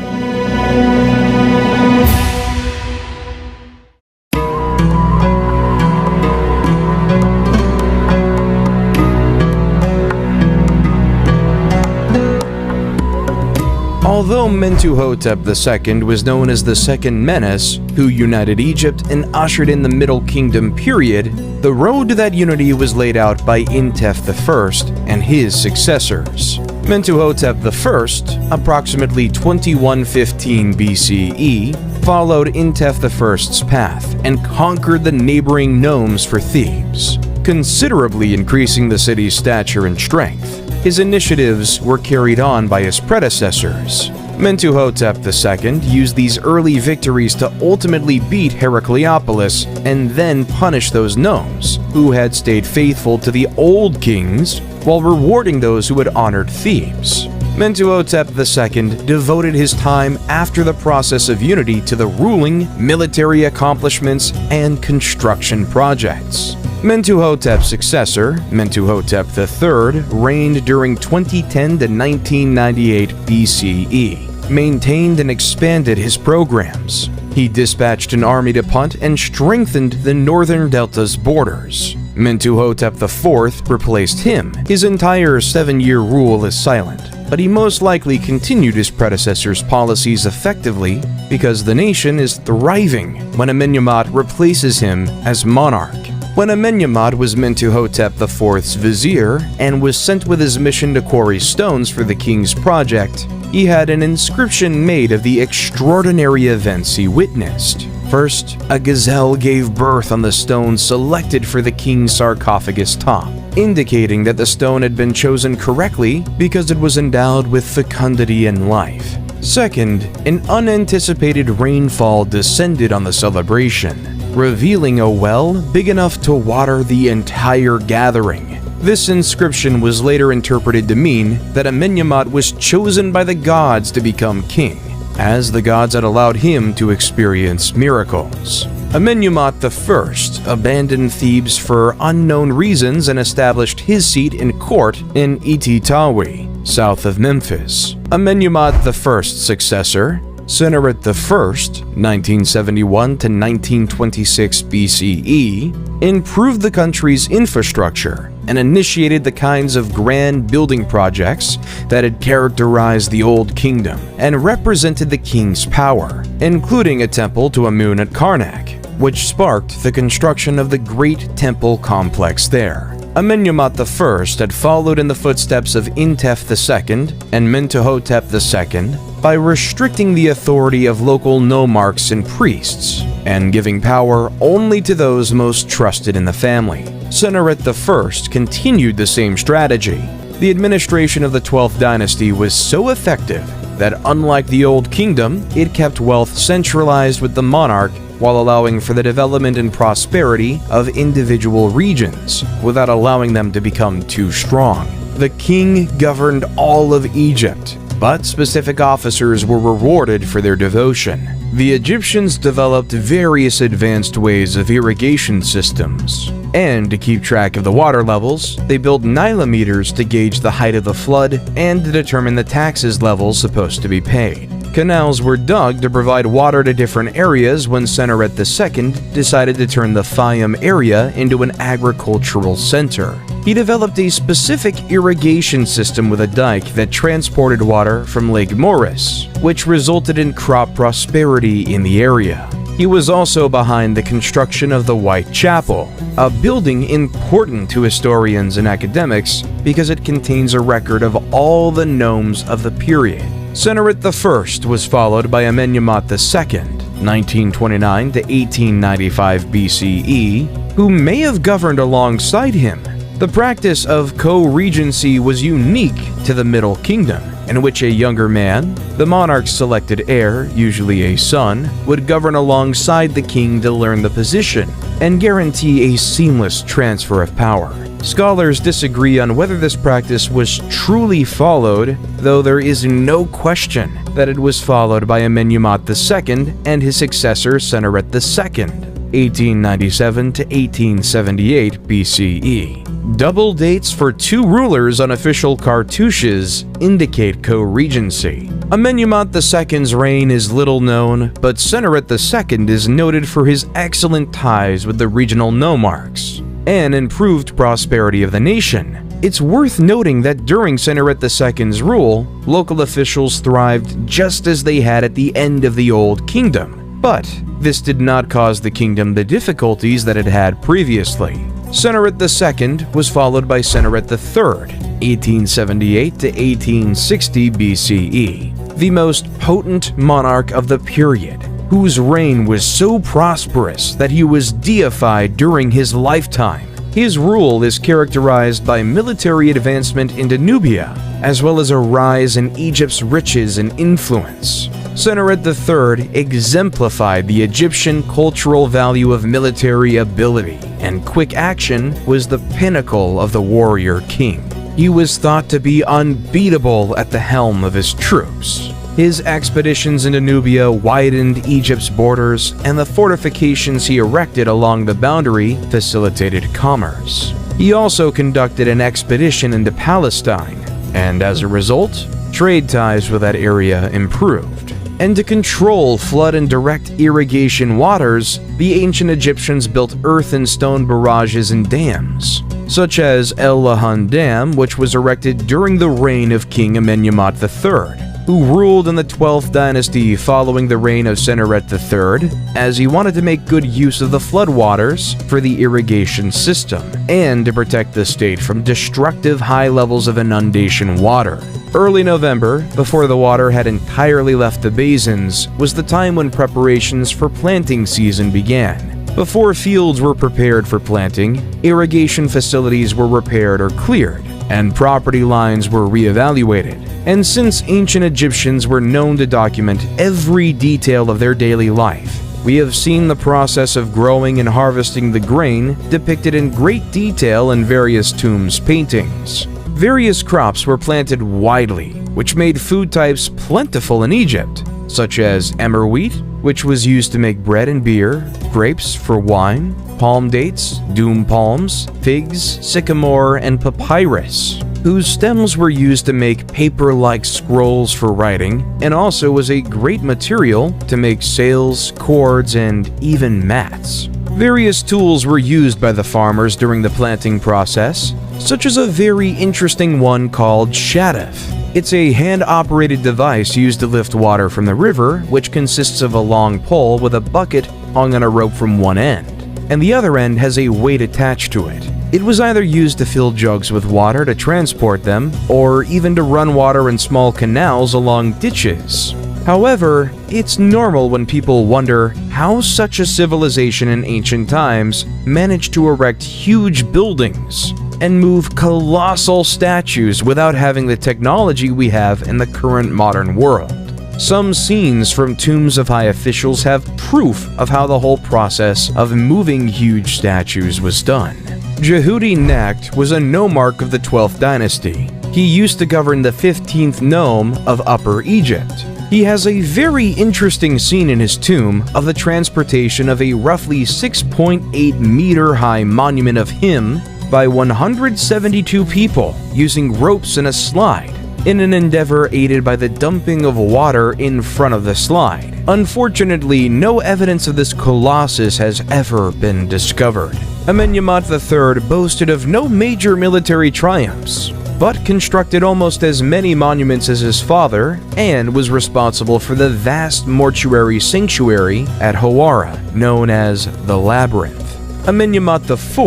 Although Mentuhotep II was known as the Second Menes, who united Egypt and ushered in the Middle Kingdom period, the road to that unity was laid out by Intef I and his successors. Mentuhotep I, approximately 2115 BCE, followed Intef I's path and conquered the neighboring nomes for Thebes, considerably increasing the city's stature and strength. His initiatives were carried on by his predecessors. Mentuhotep II used these early victories to ultimately beat Heracleopolis and then punish those nomes who had stayed faithful to the old kings while rewarding those who had honored Thebes. Mentuhotep II devoted his time after the process of unity to the ruling, military accomplishments, and construction projects. Mentuhotep's successor, Mentuhotep III, reigned during 2010 to 1998 BCE, maintained and expanded his programs. He dispatched an army to Punt and strengthened the northern delta's borders. Mentuhotep IV replaced him. His entire 7-year rule is silent, but he most likely continued his predecessor's policies effectively because the nation is thriving when Amenemhat replaces him as monarch. When Amenemhat was Mentuhotep IV's vizier and was sent with his mission to quarry stones for the king's project, he had an inscription made of the extraordinary events he witnessed. First, a gazelle gave birth on the stone selected for the king's sarcophagus top, indicating that the stone had been chosen correctly because it was endowed with fecundity and life. Second, an unanticipated rainfall descended on the celebration, revealing a well big enough to water the entire gathering. This inscription was later interpreted to mean that Amenemhat was chosen by the gods to become king, as the gods had allowed him to experience miracles. Amenemhat I abandoned Thebes for unknown reasons and established his seat and court in Ititawi, south of Memphis. Amenemhat I's successor, Sennacherib I, 1971 to 1926 BCE, improved the country's infrastructure and initiated the kinds of grand building projects that had characterized the Old Kingdom and represented the king's power, including a temple to Amun at Karnak, which sparked the construction of the Great Temple complex there. Amenemhat I had followed in the footsteps of Intef II and Mentuhotep II by restricting the authority of local nomarchs and priests, and giving power only to those most trusted in the family. Sennacherib I continued the same strategy. The administration of the 12th dynasty was so effective that, unlike the Old Kingdom, it kept wealth centralized with the monarch while allowing for the development and prosperity of individual regions without allowing them to become too strong. The king governed all of Egypt, but specific officers were rewarded for their devotion. The Egyptians developed various advanced ways of irrigation systems, and to keep track of the water levels, they built nilometers to gauge the height of the flood and to determine the taxes levels supposed to be paid. Canals were dug to provide water to different areas when Sennaret II decided to turn the Fayum area into an agricultural center. He developed a specific irrigation system with a dike that transported water from Lake Moeris, which resulted in crop prosperity in the area. He was also behind the construction of the White Chapel, a building important to historians and academics because it contains a record of all the nomes of the period. Sennaret I was followed by Amenemhat II, 1929 to 1895 BCE, who may have governed alongside him. The practice of co-regency was unique to the Middle Kingdom, in which a younger man, the monarch's selected heir, usually a son, would govern alongside the king to learn the position and guarantee a seamless transfer of power. Scholars disagree on whether this practice was truly followed, though there is no question that it was followed by Amenemhat II and his successor Sennaret II, 1897 to 1878 BCE. Double dates for two rulers on official cartouches indicate co-regency. Amenemhat II's reign is little known, but Sennaret II is noted for his excellent ties with the regional nomarchs and improved prosperity of the nation. It's worth noting that during Sennaret II's rule, local officials thrived just as they had at the end of the Old Kingdom, but this did not cause the kingdom the difficulties that it had previously. Sennaret II was followed by Sennaret III, 1878 to 1860 BCE, the most potent monarch of the period, whose reign was so prosperous that he was deified during his lifetime. His rule is characterized by military advancement into Nubia, as well as a rise in Egypt's riches and influence. Sennaret III exemplified the Egyptian cultural value of military ability, and quick action was the pinnacle of the warrior king. He was thought to be unbeatable at the helm of his troops. His expeditions into Nubia widened Egypt's borders, and the fortifications he erected along the boundary facilitated commerce. He also conducted an expedition into Palestine, and as a result, trade ties with that area improved. And to control flood and direct irrigation waters, the ancient Egyptians built earth and stone barrages and dams, such as El Lahan Dam, which was erected during the reign of King Amenemhat III, who ruled in the 12th dynasty following the reign of Sennaret III, as he wanted to make good use of the floodwaters for the irrigation system and to protect the state from destructive high levels of inundation water. Early November, before the water had entirely left the basins, was the time when preparations for planting season began. Before fields were prepared for planting, irrigation facilities were repaired or cleared, and property lines were reevaluated. And since ancient Egyptians were known to document every detail of their daily life, we have seen the process of growing and harvesting the grain depicted in great detail in various tombs paintings. Various crops were planted widely, which made food types plentiful in Egypt, such as emmer wheat, which was used to make bread and beer, grapes for wine, palm dates, doom palms, figs, sycamore, and papyrus, whose stems were used to make paper-like scrolls for writing, and also was a great material to make sails, cords, and even mats. Various tools were used by the farmers during the planting process, such as a very interesting one called shadaf. It's a hand-operated device used to lift water from the river, which consists of a long pole with a bucket hung on a rope from one end, and the other end has a weight attached to it. It was either used to fill jugs with water to transport them, or even to run water in small canals along ditches. However, it's normal when people wonder how such a civilization in ancient times managed to erect huge buildings and move colossal statues without having the technology we have in the current modern world. Some scenes from tombs of high officials have proof of how the whole process of moving huge statues was done. Jehudi Necht was a nomarch of the 12th dynasty. He used to govern the 15th nome of Upper Egypt. He has a very interesting scene in his tomb of the transportation of a roughly 6.8 meter high monument of him by 172 people using ropes and a slide. in an endeavor aided by the dumping of water in front of the slide. Unfortunately, no evidence of this colossus has ever been discovered. Amenemhat III boasted of no major military triumphs, but constructed almost as many monuments as his father and was responsible for the vast mortuary sanctuary at Hawara, known as the Labyrinth. Amenemhat IV,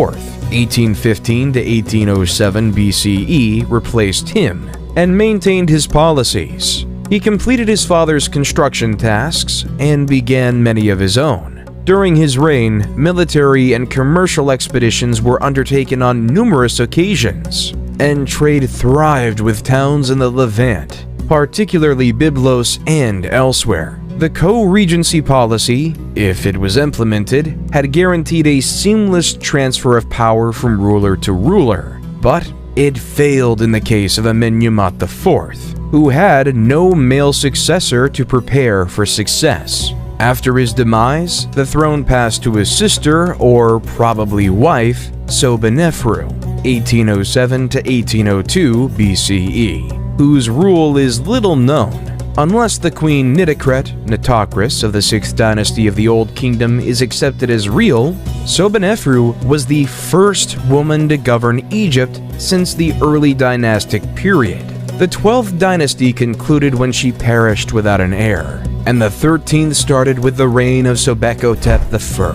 1815 to 1807 BCE, replaced him and maintained his policies. He completed his father's construction tasks and began many of his own. During his reign, military and commercial expeditions were undertaken on numerous occasions, and trade thrived with towns in the Levant, particularly Byblos and elsewhere. The co-regency policy, if it was implemented, had guaranteed a seamless transfer of power from ruler to ruler, but it failed in the case of Amenemhat IV, who had no male successor to prepare for success. After his demise, the throne passed to his sister, or probably wife, Sobonefru, 1807 to 1802 BCE, whose rule is little known. Unless the queen Nitocris of the 6th dynasty of the Old Kingdom is accepted as real, Sobonefru was the first woman to govern Egypt since the early dynastic period. The 12th dynasty concluded when she perished without an heir, and the 13th started with the reign of Sobekotep I,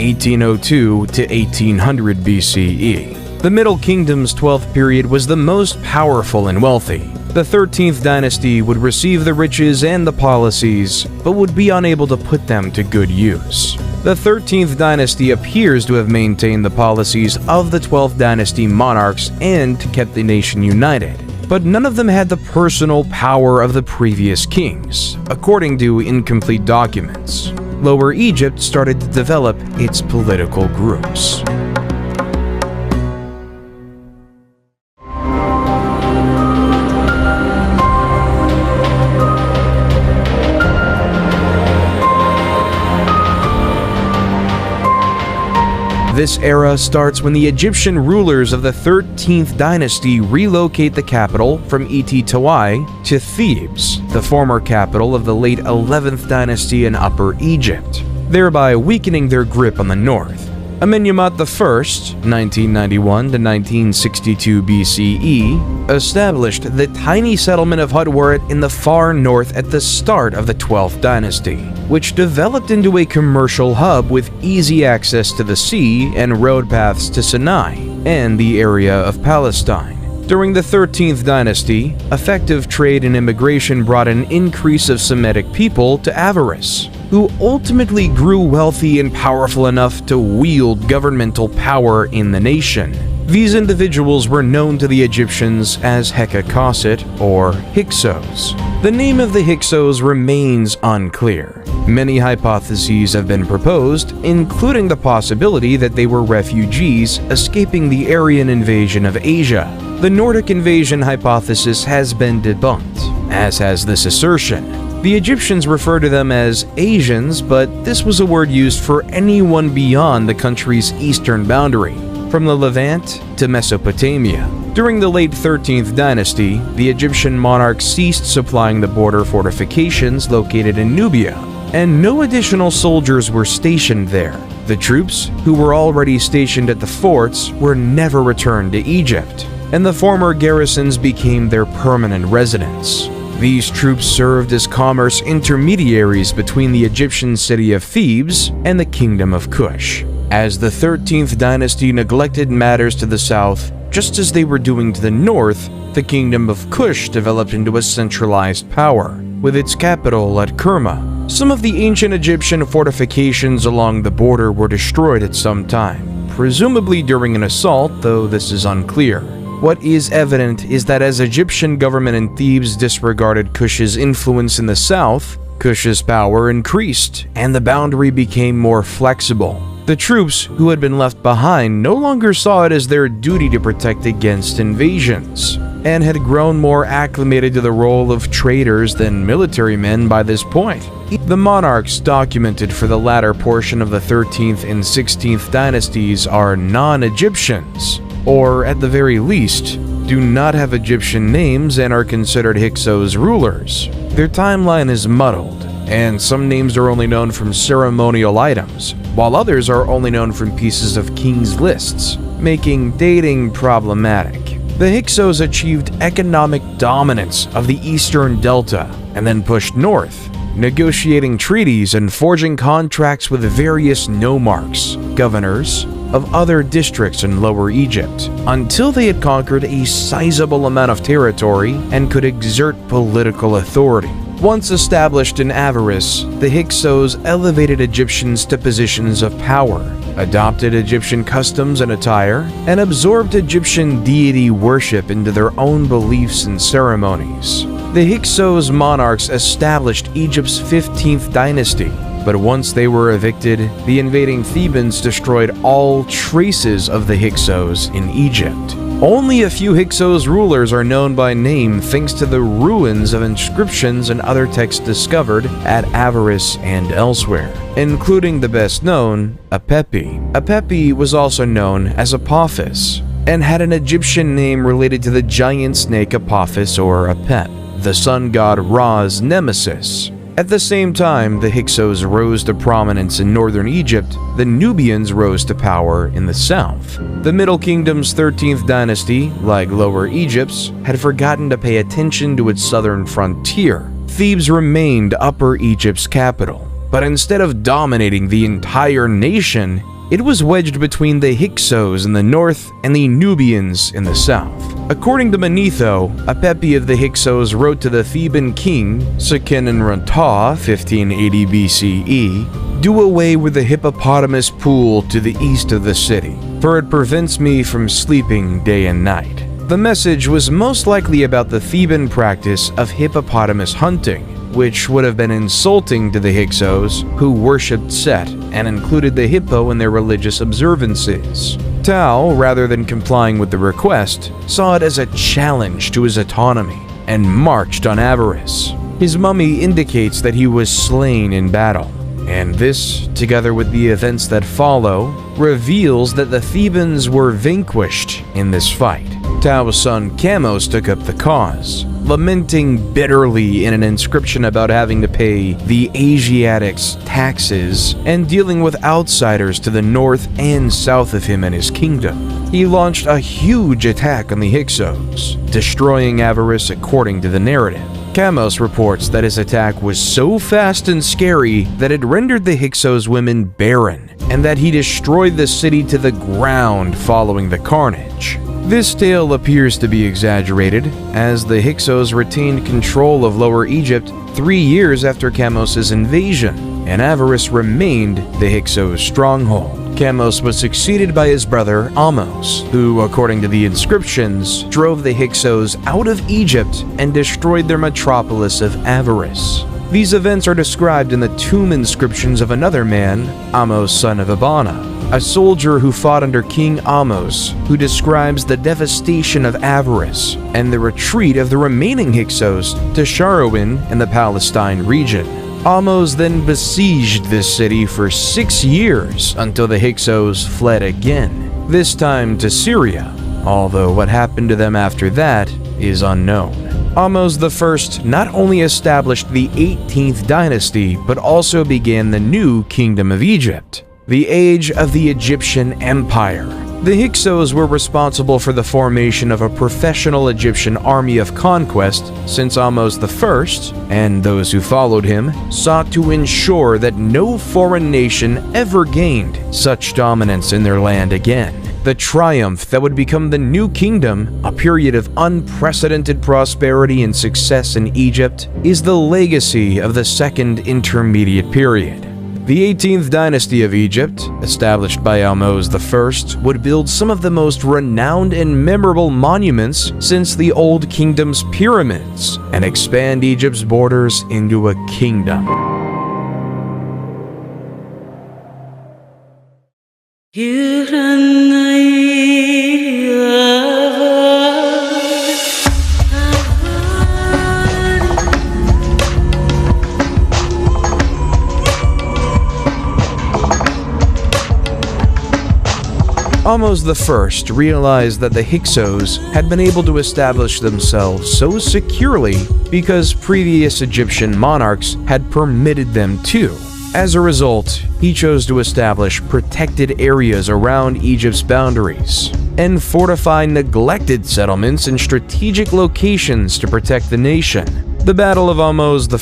1802 to 1800 BCE. The Middle Kingdom's 12th period was the most powerful and wealthy. The 13th dynasty would receive the riches and the policies, but would be unable to put them to good use. The 13th dynasty appears to have maintained the policies of the 12th dynasty monarchs and kept the nation united, but none of them had the personal power of the previous kings, according to incomplete documents. Lower Egypt started to develop its political groups. This era starts when the Egyptian rulers of the 13th dynasty relocate the capital from Tawai to Thebes, the former capital of the late 11th dynasty in Upper Egypt, thereby weakening their grip on the north. Amenemhat I, 1991 to 1962 BCE, established the tiny settlement of Hutwaret in the far north at the start of the 12th dynasty, which developed into a commercial hub with easy access to the sea and road paths to Sinai and the area of Palestine. During the 13th dynasty, effective trade and immigration brought an increase of Semitic people to Avaris, who ultimately grew wealthy and powerful enough to wield governmental power in the nation. These individuals were known to the Egyptians as Hekakosset or Hyksos. The name of the Hyksos remains unclear. Many hypotheses have been proposed, including the possibility that they were refugees escaping the Aryan invasion of Asia. The Nordic invasion hypothesis has been debunked, as has this assertion. The Egyptians refer to them as Asians, but this was a word used for anyone beyond the country's eastern boundary, from the Levant to Mesopotamia. During the late 13th dynasty, the Egyptian monarch ceased supplying the border fortifications located in Nubia, and no additional soldiers were stationed there. The troops, who were already stationed at the forts, were never returned to Egypt, and the former garrisons became their permanent residence. These troops served as commerce intermediaries between the Egyptian city of Thebes and the kingdom of Kush. As the 13th dynasty neglected matters to the south, just as they were doing to the north, the kingdom of Kush developed into a centralized power, with its capital at Kerma. Some of the ancient Egyptian fortifications along the border were destroyed at some time, presumably during an assault, though this is unclear. What is evident is that as Egyptian government in Thebes disregarded Kush's influence in the south, Kush's power increased, and the boundary became more flexible. The troops who had been left behind no longer saw it as their duty to protect against invasions, and had grown more acclimated to the role of traders than military men by this point. The monarchs documented for the latter portion of the 13th and 16th dynasties are non-Egyptians, or at the very least, do not have Egyptian names and are considered Hyksos rulers. Their timeline is muddled, and some names are only known from ceremonial items, while others are only known from pieces of kings' lists, making dating problematic. The Hyksos achieved economic dominance of the eastern delta and then pushed north, negotiating treaties and forging contracts with various nomarchs, governors, of other districts in Lower Egypt, until they had conquered a sizable amount of territory and could exert political authority. Once established in Avaris, the Hyksos elevated Egyptians to positions of power, adopted Egyptian customs and attire, and absorbed Egyptian deity worship into their own beliefs and ceremonies. The Hyksos monarchs established Egypt's 15th dynasty, but once they were evicted, the invading Thebans destroyed all traces of the Hyksos in Egypt. Only a few Hyksos rulers are known by name thanks to the ruins of inscriptions and other texts discovered at Avaris and elsewhere, including the best known, Apepi. Apepi was also known as Apophis, and had an Egyptian name related to the giant snake Apophis or Apep, the sun god Ra's nemesis. At the same time the Hyksos rose to prominence in northern Egypt, the Nubians rose to power in the south. The Middle Kingdom's 13th dynasty, like Lower Egypt's, had forgotten to pay attention to its southern frontier. Thebes remained Upper Egypt's capital, but instead of dominating the entire nation, it was wedged between the Hyksos in the north and the Nubians in the south. According to Manetho, Apepi of the Hyksos wrote to the Theban king, Seqenenrentah, 1580 BCE, "Do away with the hippopotamus pool to the east of the city, for it prevents me from sleeping day and night." The message was most likely about the Theban practice of hippopotamus hunting, which would have been insulting to the Hyksos, who worshipped Set and included the hippo in their religious observances. Tao, rather than complying with the request, saw it as a challenge to his autonomy and marched on Avaris. His mummy indicates that he was slain in battle, and this, together with the events that follow, reveals that the Thebans were vanquished in this fight. Tao's son Chamos took up the cause, lamenting bitterly in an inscription about having to pay the Asiatics taxes and dealing with outsiders to the north and south of him and his kingdom. He launched a huge attack on the Hyksos, destroying Avaris according to the narrative. Chamos reports that his attack was so fast and scary that it rendered the Hyksos women barren, and that he destroyed the city to the ground following the carnage. This tale appears to be exaggerated, as the Hyksos retained control of Lower Egypt 3 years after Chamos' invasion, and Avaris remained the Hyksos' stronghold. Chamos was succeeded by his brother Ahmose, who, according to the inscriptions, drove the Hyksos out of Egypt and destroyed their metropolis of Avaris. These events are described in the tomb inscriptions of another man, Ahmose son of Abana, a soldier who fought under King Ahmose, who describes the devastation of Avaris and the retreat of the remaining Hyksos to Sharawin in the Palestine region. Ahmose then besieged this city for 6 years until the Hyksos fled again, this time to Syria, although what happened to them after that is unknown. Ahmose I not only established the 18th dynasty, but also began the new Kingdom of Egypt, the age of the Egyptian Empire. The Hyksos were responsible for the formation of a professional Egyptian army of conquest, since Ahmose I, and those who followed him, sought to ensure that no foreign nation ever gained such dominance in their land again. The triumph that would become the new kingdom, a period of unprecedented prosperity and success in Egypt, is the legacy of the Second Intermediate Period. The 18th dynasty of Egypt, established by Ahmose I, would build some of the most renowned and memorable monuments since the Old Kingdom's pyramids, and expand Egypt's borders into a kingdom. Ahmose I realized that the Hyksos had been able to establish themselves so securely because previous Egyptian monarchs had permitted them to. As a result, he chose to establish protected areas around Egypt's boundaries and fortify neglected settlements in strategic locations to protect the nation. The Battle of Ahmose I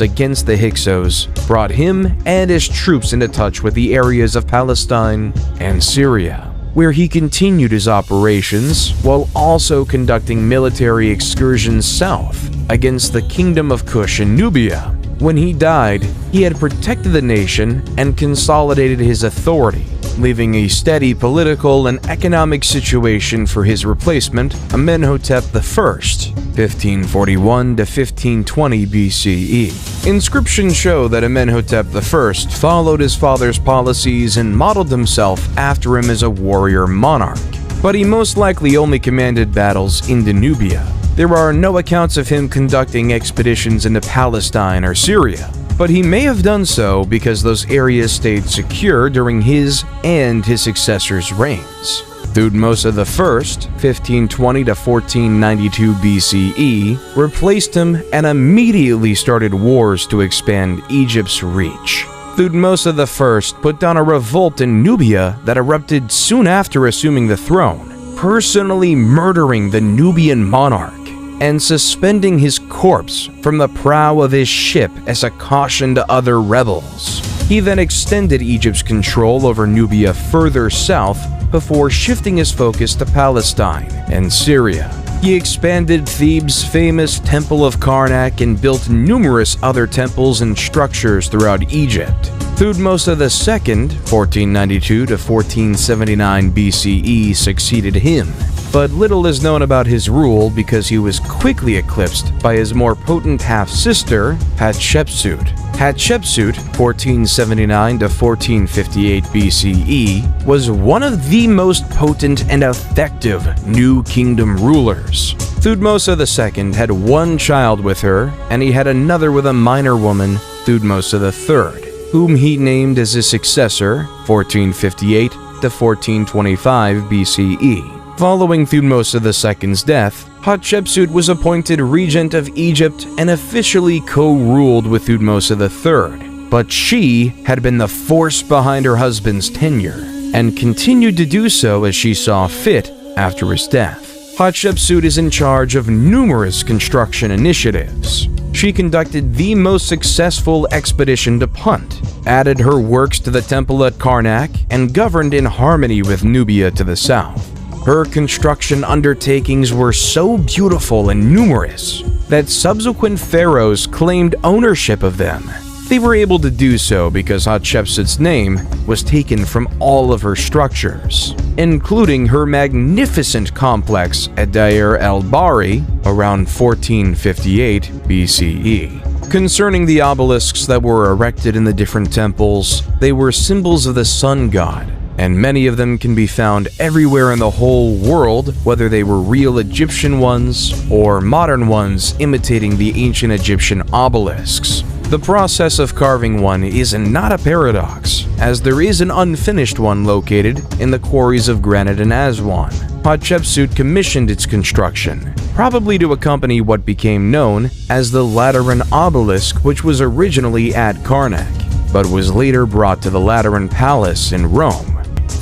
against the Hyksos brought him and his troops into touch with the areas of Palestine and Syria, where he continued his operations while also conducting military excursions south against the Kingdom of Kush and Nubia. When he died, he had protected the nation and consolidated his authority, leaving a steady political and economic situation for his replacement, Amenhotep I, 1541 to 1520 BCE. Inscriptions show that Amenhotep I followed his father's policies and modeled himself after him as a warrior monarch, but he most likely only commanded battles in Nubia. There are no accounts of him conducting expeditions into Palestine or Syria, but he may have done so because those areas stayed secure during his and his successors' reigns. Thutmose I, 1520 to 1492 BCE, replaced him and immediately started wars to expand Egypt's reach. Thutmose I put down a revolt in Nubia that erupted soon after assuming the throne, personally murdering the Nubian monarch and suspending his corpse from the prow of his ship as a caution to other rebels. He then extended Egypt's control over Nubia further south before shifting his focus to Palestine and Syria. He expanded Thebes' famous Temple of Karnak and built numerous other temples and structures throughout Egypt. Thutmose II, 1492 to 1479 BCE, succeeded him, but little is known about his rule because he was quickly eclipsed by his more potent half-sister, Hatshepsut. Hatshepsut, 1479 to 1458 BCE, was one of the most potent and effective New Kingdom rulers. Thutmose II had one child with her, and he had another with a minor woman, Thutmose III, whom he named as his successor, 1458 to 1425 BCE. Following Thutmose II's death, Hatshepsut was appointed regent of Egypt and officially co-ruled with Thutmose III, but she had been the force behind her husband's tenure and continued to do so as she saw fit after his death. Hatshepsut is in charge of numerous construction initiatives. She conducted the most successful expedition to Punt, added her works to the temple at Karnak, and governed in harmony with Nubia to the south. Her construction undertakings were so beautiful and numerous that subsequent pharaohs claimed ownership of them. They were able to do so because Hatshepsut's name was taken from all of her structures, including her magnificent complex at Deir el-Bahri around 1458 BCE. Concerning the obelisks that were erected in the different temples, they were symbols of the sun god, and many of them can be found everywhere in the whole world, whether they were real Egyptian ones or modern ones imitating the ancient Egyptian obelisks. The process of carving one is not a paradox, as there is an unfinished one located in the quarries of granite in Aswan. Hatshepsut commissioned its construction, probably to accompany what became known as the Lateran obelisk, which was originally at Karnak, but was later brought to the Lateran Palace in Rome.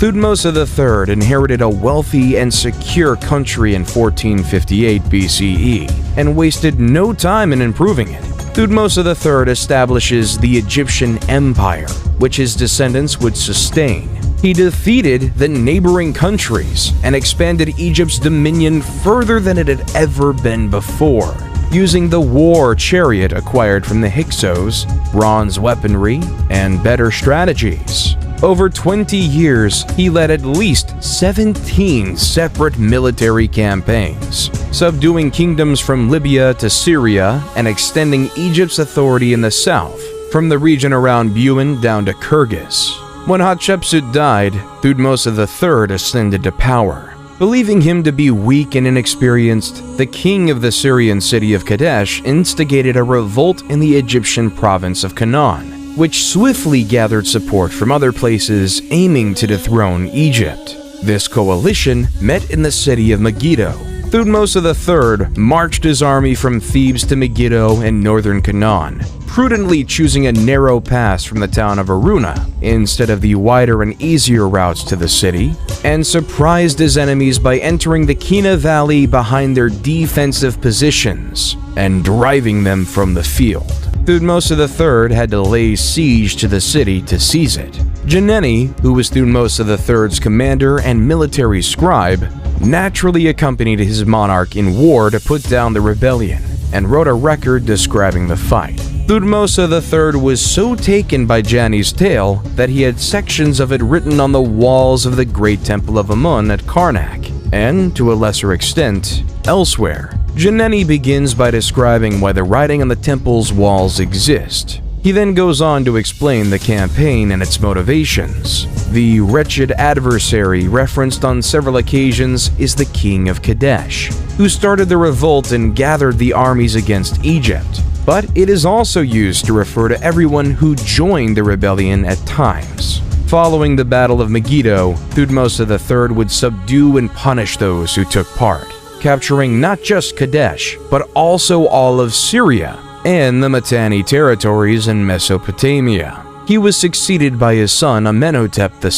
Thutmose III inherited a wealthy and secure country in 1458 BCE and wasted no time in improving it. Thutmose III establishes the Egyptian Empire, which his descendants would sustain. He defeated the neighboring countries and expanded Egypt's dominion further than it had ever been before, using the war chariot acquired from the Hyksos, bronze weaponry, and better strategies. Over 20 years, he led at least 17 separate military campaigns, subduing kingdoms from Libya to Syria and extending Egypt's authority in the south, from the region around Buin down to Kirgis. When Hatshepsut died, Thutmose III ascended to power. Believing him to be weak and inexperienced, the king of the Syrian city of Kadesh instigated a revolt in the Egyptian province of Canaan, which swiftly gathered support from other places aiming to dethrone Egypt. This coalition met in the city of Megiddo. Thutmose III marched his army from Thebes to Megiddo in northern Canaan, prudently choosing a narrow pass from the town of Aruna instead of the wider and easier routes to the city, and surprised his enemies by entering the Kina Valley behind their defensive positions and driving them from the field. Thutmose III had to lay siege to the city to seize it. Geneni, who was Thutmose III's commander and military scribe, naturally accompanied his monarch in war to put down the rebellion, and wrote a record describing the fight. Thutmose III was so taken by Jani's tale that he had sections of it written on the walls of the Great Temple of Amun at Karnak, and, to a lesser extent, elsewhere. Geneni begins by describing why the writing on the temple's walls exist. He then goes on to explain the campaign and its motivations. The wretched adversary referenced on several occasions is the king of Kadesh, who started the revolt and gathered the armies against Egypt. But it is also used to refer to everyone who joined the rebellion at times. Following the Battle of Megiddo, Thutmose III would subdue and punish those who took part, capturing not just Kadesh, but also all of Syria and the Mitanni territories in Mesopotamia. He was succeeded by his son Amenhotep II,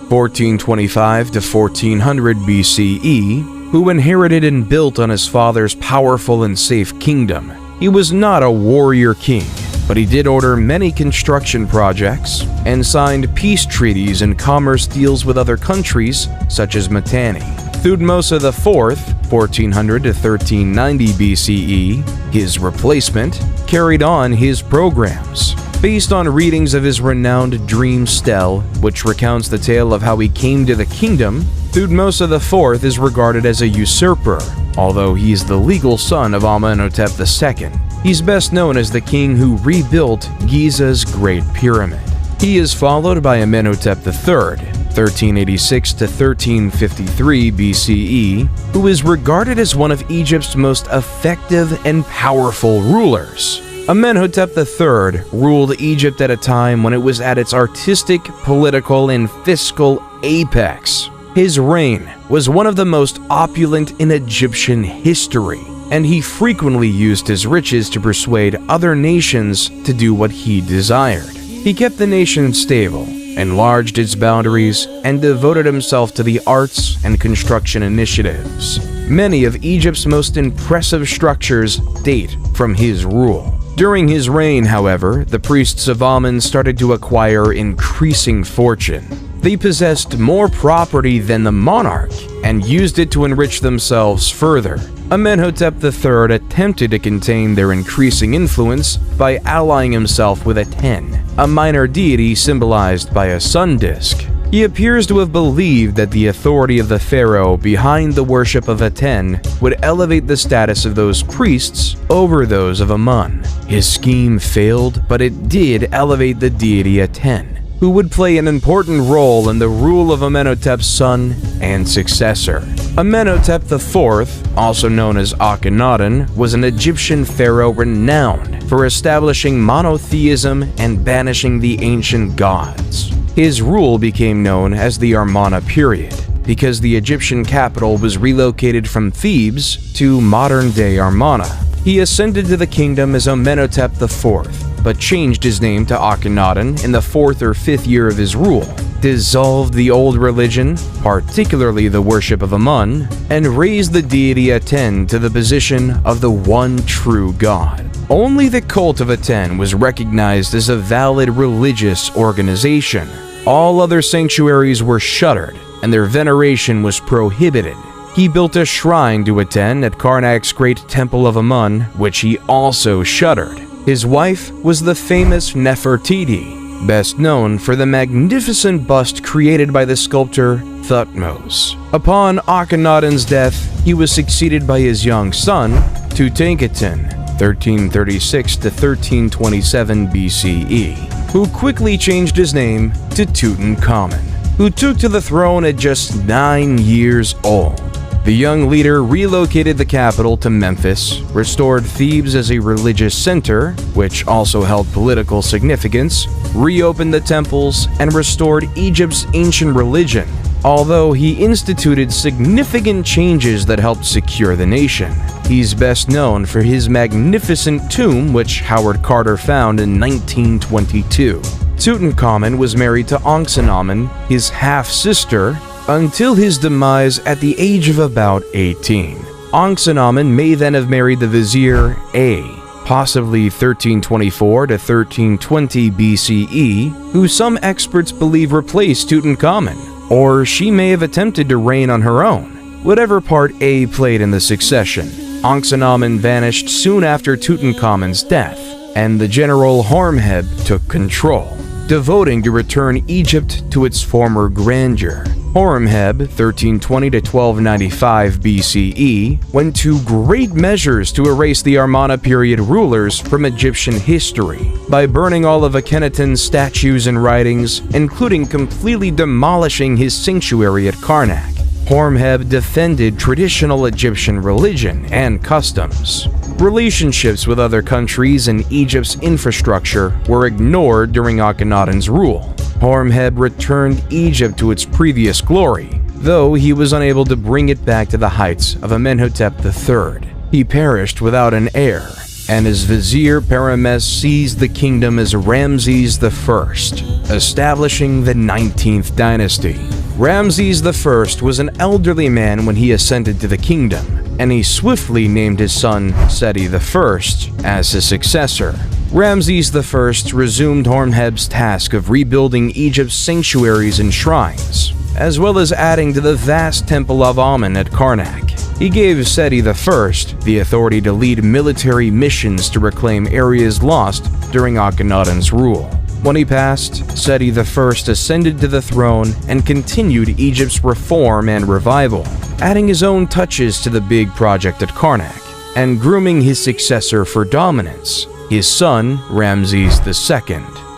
1425 to 1400 BCE, who inherited and built on his father's powerful and safe kingdom. He was not a warrior king, but he did order many construction projects and signed peace treaties and commerce deals with other countries, such as Mitanni. Thutmose IV, 1400 to 1390 BCE, his replacement, carried on his programs. Based on readings of his renowned dream stele, which recounts the tale of how he came to the kingdom, Thutmose IV is regarded as a usurper, although he is the legal son of Amenhotep II. He's best known as the king who rebuilt Giza's Great Pyramid. He is followed by Amenhotep III, 1386 to 1353 BCE, who is regarded as one of Egypt's most effective and powerful rulers. Amenhotep III ruled Egypt at a time when it was at its artistic, political, and fiscal apex. His reign was one of the most opulent in Egyptian history, and he frequently used his riches to persuade other nations to do what he desired. He kept the nation stable, enlarged its boundaries, and devoted himself to the arts and construction initiatives. Many of Egypt's most impressive structures date from his rule. During his reign, however, the priests of Amun started to acquire increasing fortune. They possessed more property than the monarch and used it to enrich themselves further. Amenhotep III attempted to contain their increasing influence by allying himself with Aten, a minor deity symbolized by a sun disk. He appears to have believed that the authority of the pharaoh behind the worship of Aten would elevate the status of those priests over those of Amun. His scheme failed, but it did elevate the deity Aten, who would play an important role in the rule of Amenhotep's son and successor. Amenhotep IV, also known as Akhenaten, was an Egyptian pharaoh renowned for establishing monotheism and banishing the ancient gods. His rule became known as the Amarna period because the Egyptian capital was relocated from Thebes to modern-day Amarna. He ascended to the kingdom as Amenhotep IV, but changed his name to Akhenaten in the 4th or 5th year of his rule, dissolved the old religion, particularly the worship of Amun, and raised the deity Aten to the position of the one true god. Only the cult of Aten was recognized as a valid religious organization. All other sanctuaries were shuttered, and their veneration was prohibited. He built a shrine to Aten at Karnak's Great Temple of Amun, which he also shuttered. His wife was the famous Nefertiti, best known for the magnificent bust created by the sculptor Thutmose. Upon Akhenaten's death, he was succeeded by his young son, Tutankhamun, 1336 to 1327 BCE, who quickly changed his name to Tutankhamun, who took to the throne at just 9 years old. The young leader relocated the capital to Memphis, restored Thebes as a religious center, which also held political significance, reopened the temples, and restored Egypt's ancient religion. although he instituted significant changes that helped secure the nation. He's best known for his magnificent tomb, which Howard Carter found in 1922. Tutankhamun was married to Akhenaten, his half-sister, until his demise at the age of about 18. Akhenaten may then have married the vizier A, possibly 1324 to 1320 BCE, who some experts believe replaced Tutankhamun, or she may have attempted to reign on her own. Whatever part A played in the succession, Akhenaten vanished soon after Tutankhamun's death, and the general Horemheb took control, devoting to return Egypt to its former grandeur. Horemheb, 1320 to 1295 BCE, went to great measures to erase the Amarna period rulers from Egyptian history by burning all of Akhenaten's statues and writings, including completely demolishing his sanctuary at Karnak. Horemheb defended traditional Egyptian religion and customs. Relationships with other countries and Egypt's infrastructure were ignored during Akhenaten's rule. Horemheb returned Egypt to its previous glory, though he was unable to bring it back to the heights of Amenhotep III. He perished without an heir, and his vizier Paramess seized the kingdom as Ramesses I, establishing the 19th dynasty. Ramesses I was an elderly man when he ascended to the kingdom, and he swiftly named his son Seti I as his successor. Ramesses I resumed Horemheb's task of rebuilding Egypt's sanctuaries and shrines, as well as adding to the vast Temple of Amun at Karnak. He gave Seti I the authority to lead military missions to reclaim areas lost during Akhenaten's rule. When he passed, Seti I ascended to the throne and continued Egypt's reform and revival, adding his own touches to the big project at Karnak, and grooming his successor for dominance, his son Ramesses II,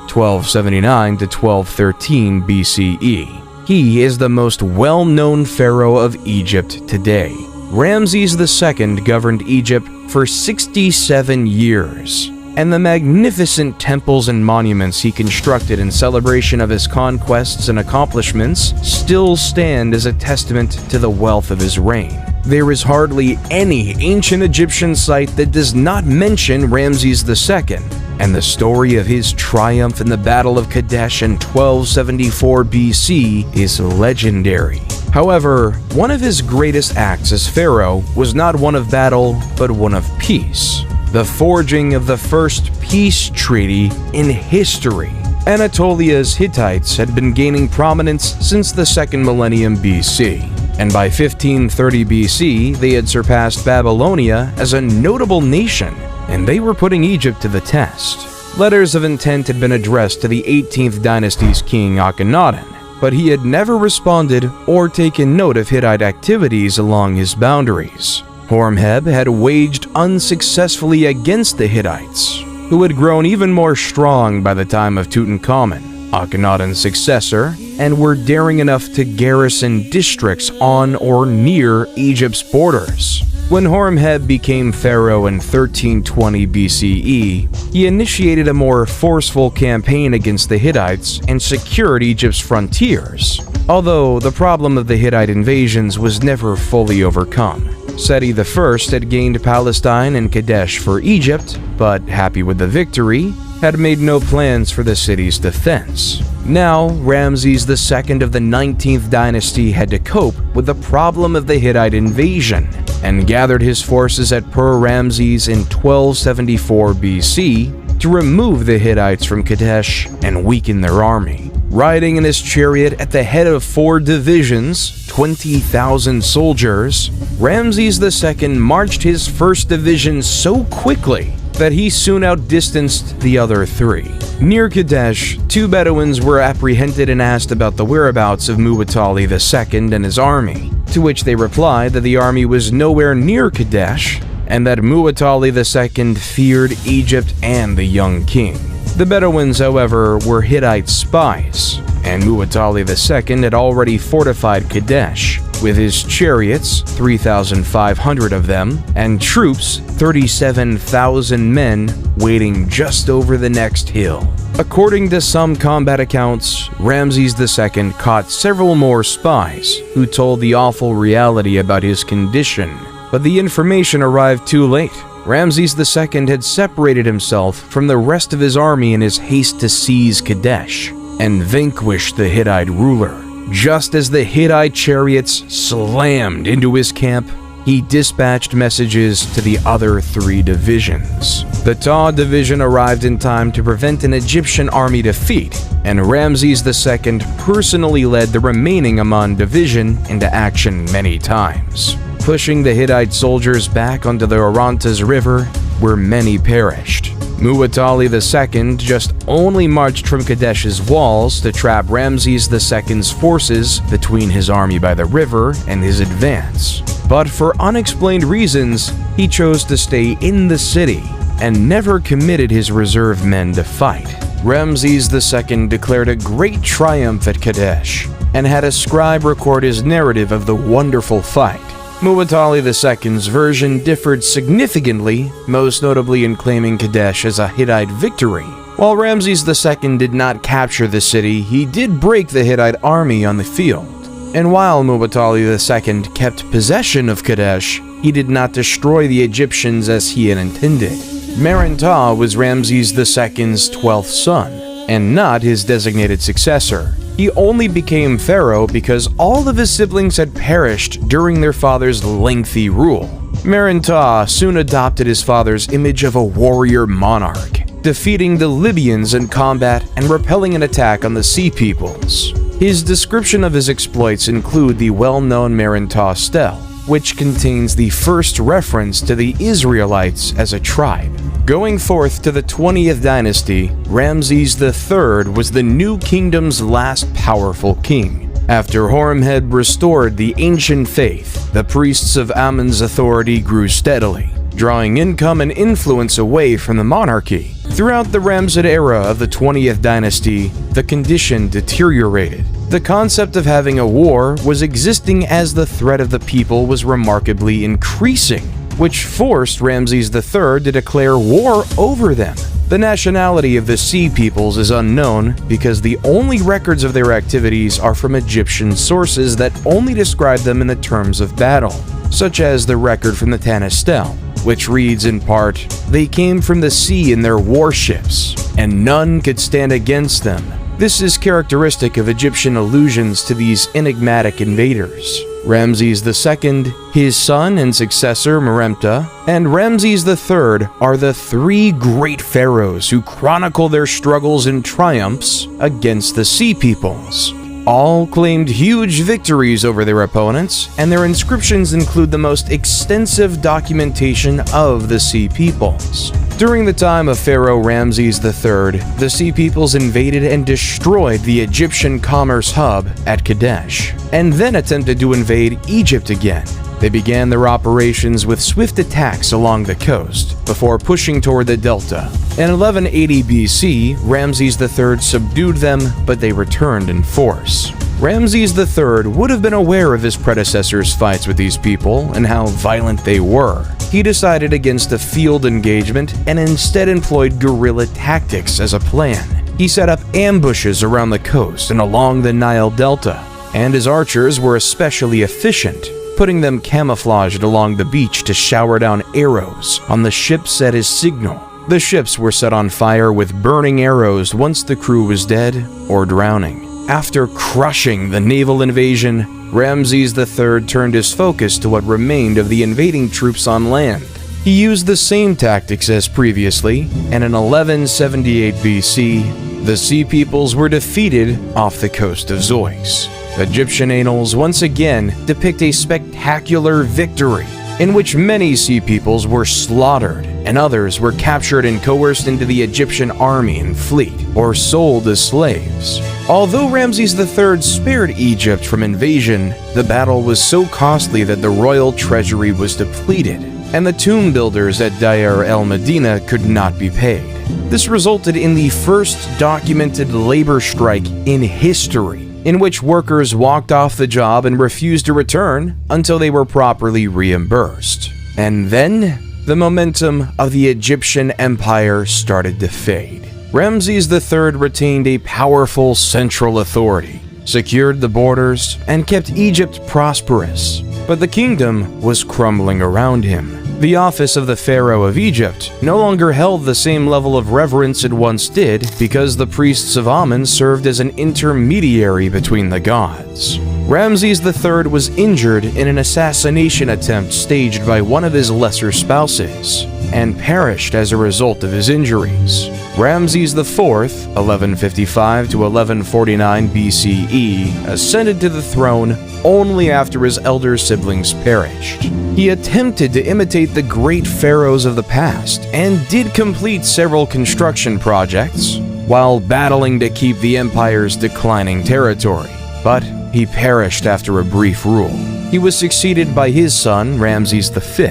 1279 to 1213 BCE. He is the most well-known pharaoh of Egypt today. Ramesses II governed Egypt for 67 years, and the magnificent temples and monuments he constructed in celebration of his conquests and accomplishments still stand as a testament to the wealth of his reign. There is hardly any ancient Egyptian site that does not mention Ramesses II, and the story of his triumph in the Battle of Kadesh in 1274 BC is legendary. However, one of his greatest acts as pharaoh was not one of battle, but one of peace. The forging of the first peace treaty in history. Anatolia's Hittites had been gaining prominence since the 2nd millennium BC, and by 1530 BC they had surpassed Babylonia as a notable nation, and they were putting Egypt to the test. Letters of intent had been addressed to the 18th dynasty's king Akhenaten, but he had never responded or taken note of Hittite activities along his boundaries. Horemheb had waged unsuccessfully against the Hittites, who had grown even more strong by the time of Tutankhamun, Akhenaten's successor, and were daring enough to garrison districts on or near Egypt's borders. When Horemheb became pharaoh in 1320 BCE, he initiated a more forceful campaign against the Hittites and secured Egypt's frontiers, although the problem of the Hittite invasions was never fully overcome. Seti I had gained Palestine and Kadesh for Egypt, but happy with the victory, had made no plans for the city's defense. Now, Ramesses II of the 19th dynasty had to cope with the problem of the Hittite invasion, and gathered his forces at Ramses in 1274 BC to remove the Hittites from Kadesh and weaken their army. Riding in his chariot at the head of 4 divisions, 20,000 soldiers, Ramesses II marched his first division so quickly that he soon outdistanced the other 3. Near Kadesh, 2 Bedouins were apprehended and asked about the whereabouts of Muwatalli II and his army, to which they replied that the army was nowhere near Kadesh and that Muwatalli II feared Egypt and the young king. The Bedouins, however, were Hittite spies, and Muwatalli II had already fortified Kadesh, with his chariots, 3,500 of them, and troops, 37,000 men, waiting just over the next hill. According to some combat accounts, Ramses II caught several more spies who told the awful reality about his condition, but the information arrived too late. Ramses II had separated himself from the rest of his army in his haste to seize Kadesh and vanquish the Hittite ruler. Just as the Hittite chariots slammed into his camp, he dispatched messages to the other 3 divisions. The Ta division arrived in time to prevent an Egyptian army defeat, and Ramses II personally led the remaining Aman division into action many times, pushing the Hittite soldiers back onto the Orontes River, where many perished. Muwatalli II just only marched from Kadesh's walls to trap Ramses II's forces between his army by the river and his advance. But for unexplained reasons, he chose to stay in the city and never committed his reserve men to fight. Ramses II declared a great triumph at Kadesh and had a scribe record his narrative of the wonderful fight. Muwatalli II's version differed significantly, most notably in claiming Kadesh as a Hittite victory. While Ramses II did not capture the city, he did break the Hittite army on the field. And while Muwatalli II kept possession of Kadesh, he did not destroy the Egyptians as he had intended. Meren-Ta was Ramses II's 12th son, and not his designated successor. He only became pharaoh because all of his siblings had perished during their father's lengthy rule. Meren-Ta soon adopted his father's image of a warrior monarch, defeating the Libyans in combat and repelling an attack on the Sea Peoples. His description of his exploits include the well-known Meren-Ta stele, which contains the first reference to the Israelites as a tribe. Going forth to the 20th dynasty, Ramses III was the new kingdom's last powerful king. After Horemheb restored the ancient faith, the priests of Amun's authority grew steadily, drawing income and influence away from the monarchy. Throughout the Ramessid era of the 20th dynasty, the condition deteriorated. The concept of having a war was existing as the threat of the people was remarkably increasing, which forced Ramses III to declare war over them. The nationality of the Sea Peoples is unknown because the only records of their activities are from Egyptian sources that only describe them in the terms of battle, such as the record from the Tanis stele, which reads in part, "They came from the sea in their warships, and none could stand against them." This is characteristic of Egyptian allusions to these enigmatic invaders. Ramses II, his son and successor Meremta, and Ramses III are the 3 great pharaohs who chronicle their struggles and triumphs against the Sea Peoples. All claimed huge victories over their opponents, and their inscriptions include the most extensive documentation of the Sea Peoples. During the time of Pharaoh Ramses III, the Sea Peoples invaded and destroyed the Egyptian commerce hub at Kadesh, and then attempted to invade Egypt again. They began their operations with swift attacks along the coast, before pushing toward the delta. In 1180 BC, Ramses III subdued them, but they returned in force. Ramses III would have been aware of his predecessors' fights with these people and how violent they were. He decided against a field engagement and instead employed guerrilla tactics as a plan. He set up ambushes around the coast and along the Nile Delta, and his archers were especially efficient, putting them camouflaged along the beach to shower down arrows on the ships at his signal. The ships were set on fire with burning arrows once the crew was dead or drowning. After crushing the naval invasion, Ramses III turned his focus to what remained of the invading troops on land. He used the same tactics as previously, and in 1178 BC, the Sea Peoples were defeated off the coast of Xois. Egyptian annals once again depict a spectacular victory, in which many Sea Peoples were slaughtered and others were captured and coerced into the Egyptian army and fleet, or sold as slaves. Although Ramses III spared Egypt from invasion, the battle was so costly that the royal treasury was depleted, and the tomb builders at Deir el-Medina could not be paid. This resulted in the first documented labor strike in history, in which workers walked off the job and refused to return until they were properly reimbursed. And then, the momentum of the Egyptian empire started to fade. Ramses III retained a powerful central authority, secured the borders, and kept Egypt prosperous. But the kingdom was crumbling around him. The office of the Pharaoh of Egypt no longer held the same level of reverence it once did because the priests of Amun served as an intermediary between the gods. Ramses III was injured in an assassination attempt staged by one of his lesser spouses, and perished as a result of his injuries. Ramses IV, 1155 to 1149 BCE, ascended to the throne only after his elder siblings perished. He attempted to imitate the great pharaohs of the past and did complete several construction projects while battling to keep the empire's declining territory, but he perished after a brief rule. He was succeeded by his son, Ramses V,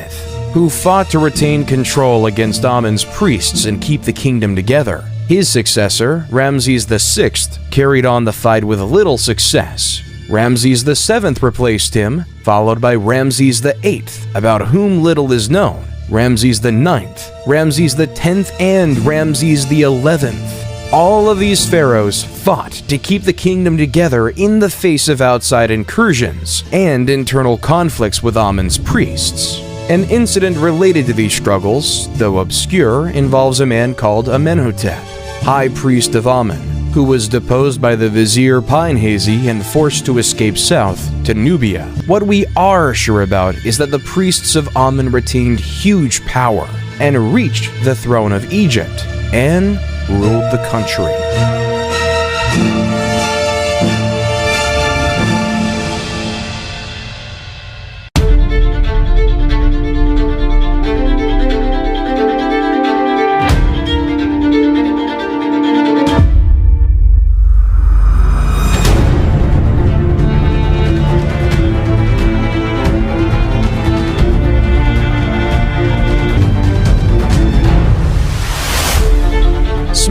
who fought to retain control against Amun's priests and keep the kingdom together. His successor, Ramses VI, carried on the fight with little success. Ramses VII replaced him, followed by Ramses VIII, about whom little is known, Ramses IX, Ramses X, and Ramses XI. All of these pharaohs fought to keep the kingdom together in the face of outside incursions and internal conflicts with Amun's priests. An incident related to these struggles, though obscure, involves a man called Amenhotep, high priest of Amun, who was deposed by the vizier Pinehazy and forced to escape south to Nubia. What we are sure about is that the priests of Amun retained huge power and reached the throne of Egypt and ruled the country.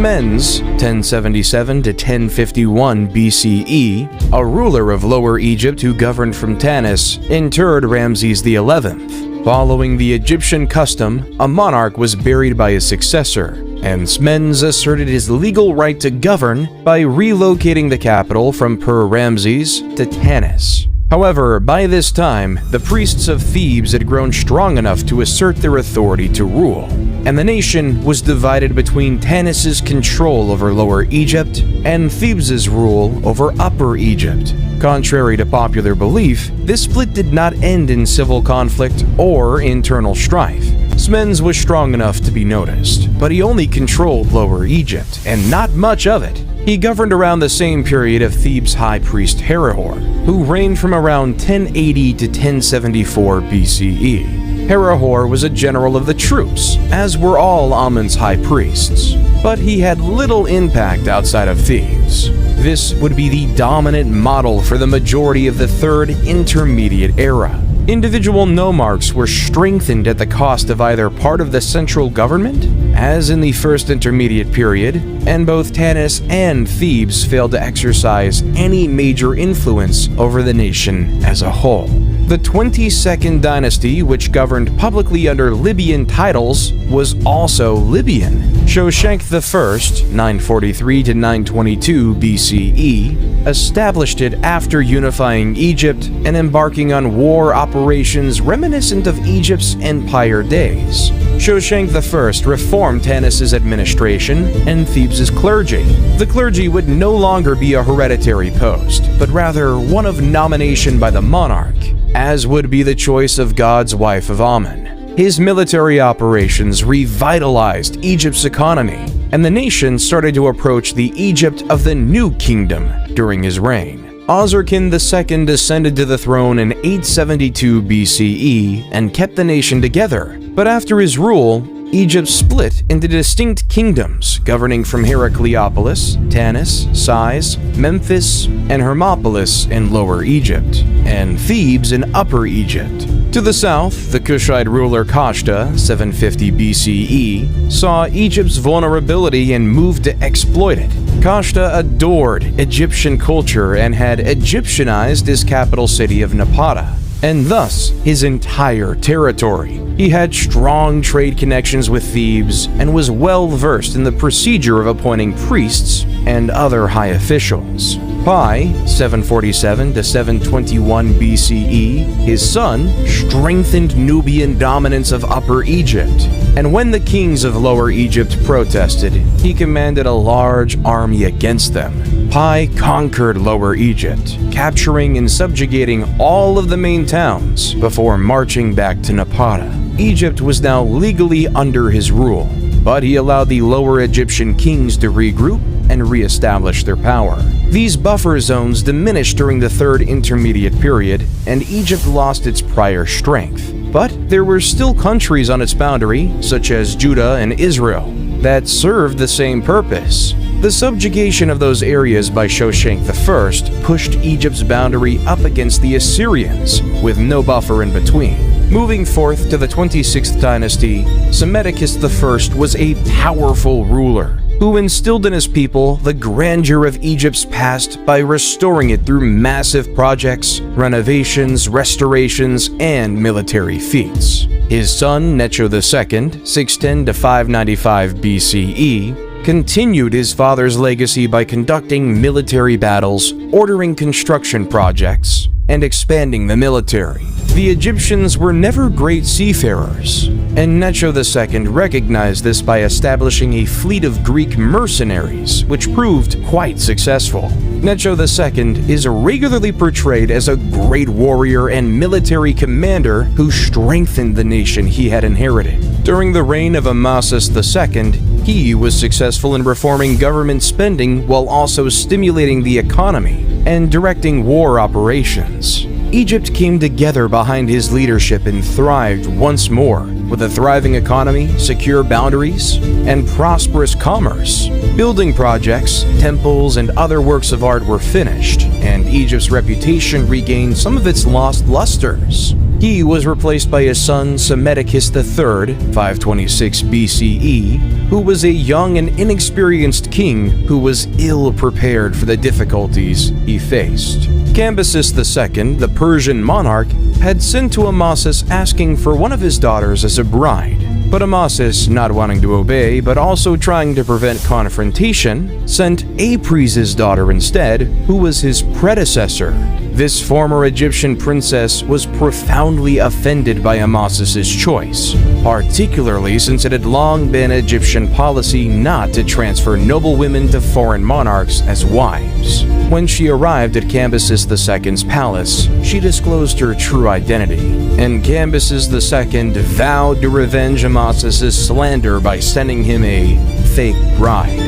Smendes, 1077 to 1051 BCE, a ruler of Lower Egypt who governed from Tanis, interred Ramses XI. Following the Egyptian custom, a monarch was buried by his successor, and Smendes asserted his legal right to govern by relocating the capital from Per-Ramses to Tanis. However, by this time, the priests of Thebes had grown strong enough to assert their authority to rule, and the nation was divided between Tanis's control over Lower Egypt and Thebes's rule over Upper Egypt. Contrary to popular belief, this split did not end in civil conflict or internal strife. Smendes was strong enough to be noticed, but he only controlled Lower Egypt, and not much of it. He governed around the same period of Thebes' high priest Herihor, who reigned from around 1080 to 1074 BCE. Herihor was a general of the troops, as were all Amun's high priests, but he had little impact outside of Thebes. This would be the dominant model for the majority of the Third Intermediate Era. Individual nomarchs were strengthened at the cost of either part of the central government, as in the First Intermediate Period, and both Tanis and Thebes failed to exercise any major influence over the nation as a whole. The 22nd dynasty, which governed publicly under Libyan titles, was also Libyan. Shoshenq I, 943 to 922 BCE, established it after unifying Egypt and embarking on war operations reminiscent of Egypt's empire days. Shoshenq I reformed Tanis's administration and Thebes's clergy. The clergy would no longer be a hereditary post, but rather one of nomination by the monarch, as would be the choice of God's wife of Amun. His military operations revitalized Egypt's economy, and the nation started to approach the Egypt of the New Kingdom during his reign. Ozarkhan II ascended to the throne in 872 BCE and kept the nation together, but after his rule, Egypt split into distinct kingdoms governing from Heracleopolis, Tanis, Sais, Memphis, and Hermopolis in Lower Egypt, and Thebes in Upper Egypt. To the south, the Kushite ruler Kashta, 750 BCE, saw Egypt's vulnerability and moved to exploit it. Kashta adored Egyptian culture and had Egyptianized his capital city of Napata. and thus his entire territory. He had strong trade connections with Thebes and was well versed in the procedure of appointing priests and other high officials. By 747 to 721 BCE, his son strengthened Nubian dominance of Upper Egypt, and when the kings of Lower Egypt protested, he commanded a large army against them. Pi conquered Lower Egypt, capturing and subjugating all of the main towns before marching back to Napata. Egypt was now legally under his rule, but he allowed the Lower Egyptian kings to regroup and re-establish their power. These buffer zones diminished during the Third Intermediate Period, and Egypt lost its prior strength. But there were still countries on its boundary, such as Judah and Israel, that served the same purpose. The subjugation of those areas by Shoshenq I pushed Egypt's boundary up against the Assyrians, with no buffer in between. Moving forth to the 26th dynasty, Psammetichus I was a powerful ruler who instilled in his people the grandeur of Egypt's past by restoring it through massive projects, renovations, restorations, and military feats. His son Necho II, 610 to 595 BCE, continued his father's legacy by conducting military battles, ordering construction projects, and expanding the military. The Egyptians were never great seafarers, and Necho II recognized this by establishing a fleet of Greek mercenaries, which proved quite successful. Necho II is regularly portrayed as a great warrior and military commander who strengthened the nation he had inherited. During the reign of Ramesses II, he was successful in reforming government spending while also stimulating the economy and directing war operations. Egypt came together behind his leadership and thrived once more, with a thriving economy, secure boundaries, and prosperous commerce. Building projects, temples, and other works of art were finished, and Egypt's reputation regained some of its lost lusters. He was replaced by his son Psammetichus III, 526 BCE, who was a young and inexperienced king who was ill-prepared for the difficulties he faced. Cambyses II, the Persian monarch, had sent to Amasis asking for one of his daughters as a bride. But Amasis, not wanting to obey but also trying to prevent confrontation, sent Apries' daughter instead, who was his predecessor. This former Egyptian princess was profoundly offended by Amasis' choice, particularly since it had long been Egyptian policy not to transfer noble women to foreign monarchs as wives. When she arrived at Cambyses II's palace, she disclosed her true identity, and Cambyses II vowed to revenge Amasis' slander by sending him a fake bride.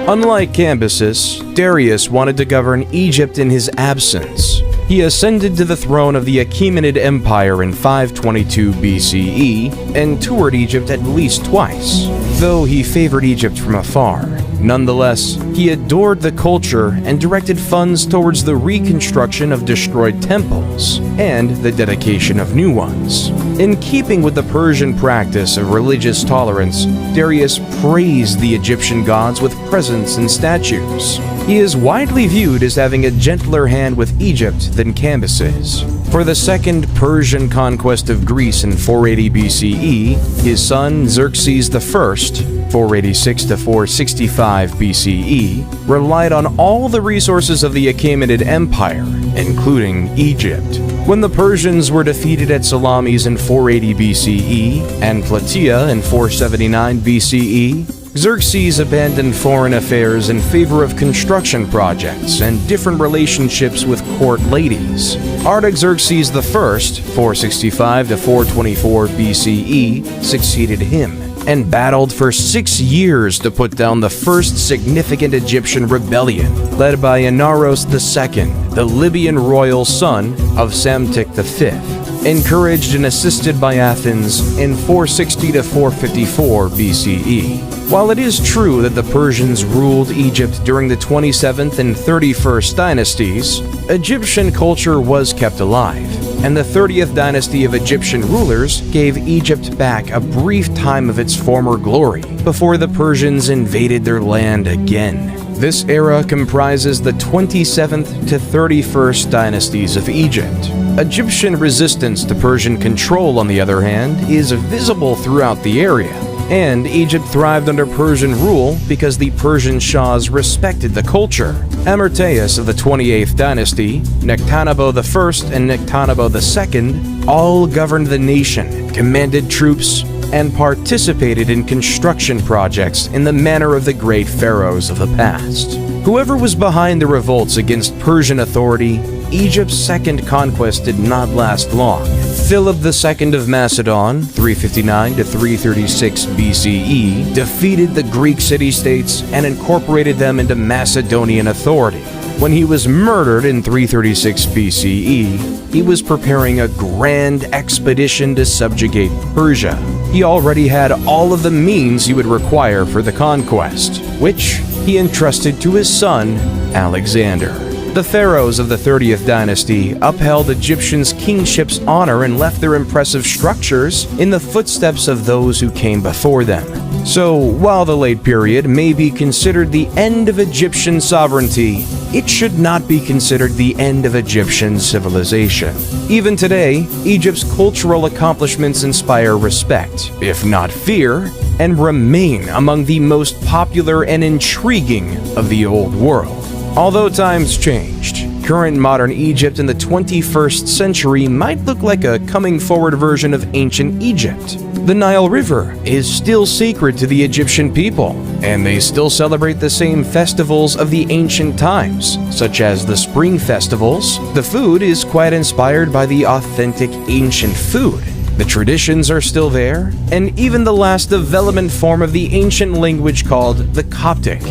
Unlike Cambyses, Darius wanted to govern Egypt in his absence. He ascended to the throne of the Achaemenid Empire in 522 BCE and toured Egypt at least twice, though he favored Egypt from afar. Nonetheless, he adored the culture and directed funds towards the reconstruction of destroyed temples and the dedication of new ones. In keeping with the Persian practice of religious tolerance, Darius praised the Egyptian gods with presents and statues. He is widely viewed as having a gentler hand with Egypt than Cambyses. For the second Persian conquest of Greece in 480 BCE, his son Xerxes I, 486 to 465 BCE, relied on all the resources of the Achaemenid Empire, including Egypt. When the Persians were defeated at Salamis in 480 BCE and Plataea in 479 BCE, Xerxes abandoned foreign affairs in favor of construction projects and different relationships with court ladies. Artaxerxes I, 465 to 424 BCE, succeeded him and battled for 6 years to put down the first significant Egyptian rebellion, led by Inaros II, the Libyan royal son of Psamtik V. encouraged and assisted by Athens in 460 to 454 BCE. While it is true that the Persians ruled Egypt during the 27th and 31st dynasties, Egyptian culture was kept alive, and the 30th dynasty of Egyptian rulers gave Egypt back a brief time of its former glory before the Persians invaded their land again. This era comprises the 27th to 31st dynasties of Egypt. Egyptian resistance to Persian control, on the other hand, is visible throughout the area, and Egypt thrived under Persian rule because the Persian Shahs respected the culture. Amarteus of the 28th dynasty, Nectanebo I and Nectanebo II all governed the nation, commanded troops, and participated in construction projects in the manner of the great pharaohs of the past. Whoever was behind the revolts against Persian authority, Egypt's second conquest did not last long. Philip II of Macedon, 359 to 336 BCE, defeated the Greek city-states and incorporated them into Macedonian authority. When he was murdered in 336 BCE, he was preparing a grand expedition to subjugate Persia. He already had all of the means he would require for the conquest, which he entrusted to his son, Alexander. The pharaohs of the 30th dynasty upheld Egyptians' kingship's honor and left their impressive structures in the footsteps of those who came before them. So, while the late period may be considered the end of Egyptian sovereignty, it should not be considered the end of Egyptian civilization. Even today, Egypt's cultural accomplishments inspire respect, if not fear, and remain among the most popular and intriguing of the old world. Although times changed, current modern Egypt in the 21st century might look like a coming forward version of ancient Egypt. The Nile River is still sacred to the Egyptian people, and they still celebrate the same festivals of the ancient times, such as the spring festivals. The food is quite inspired by the authentic ancient food. The traditions are still there, and even the last development form of the ancient language called the Coptic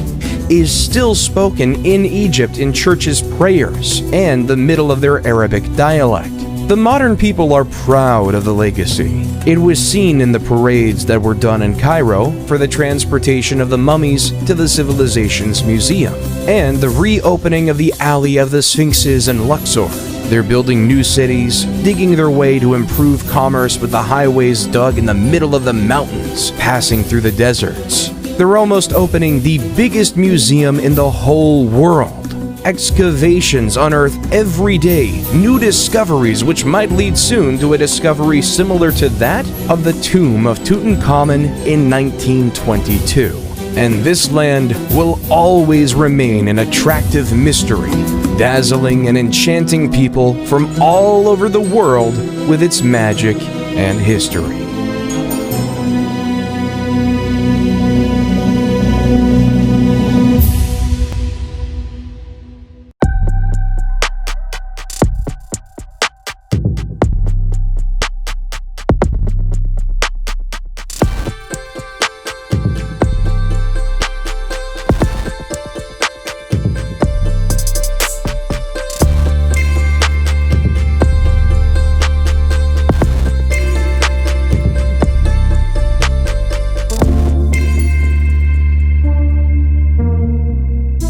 is still spoken in Egypt in churches' prayers and the middle of their Arabic dialect. The modern people are proud of the legacy. It was seen in the parades that were done in Cairo for the transportation of the mummies to the civilization's museum, and the reopening of the Alley of the Sphinxes in Luxor. They're building new cities, digging their way to improve commerce with the highways dug in the middle of the mountains, passing through the deserts. They're almost opening the biggest museum in the whole world. Excavations unearth every day new discoveries which might lead soon to a discovery similar to that of the tomb of Tutankhamun in 1922. And this land will always remain an attractive mystery, dazzling and enchanting people from all over the world with its magic and history.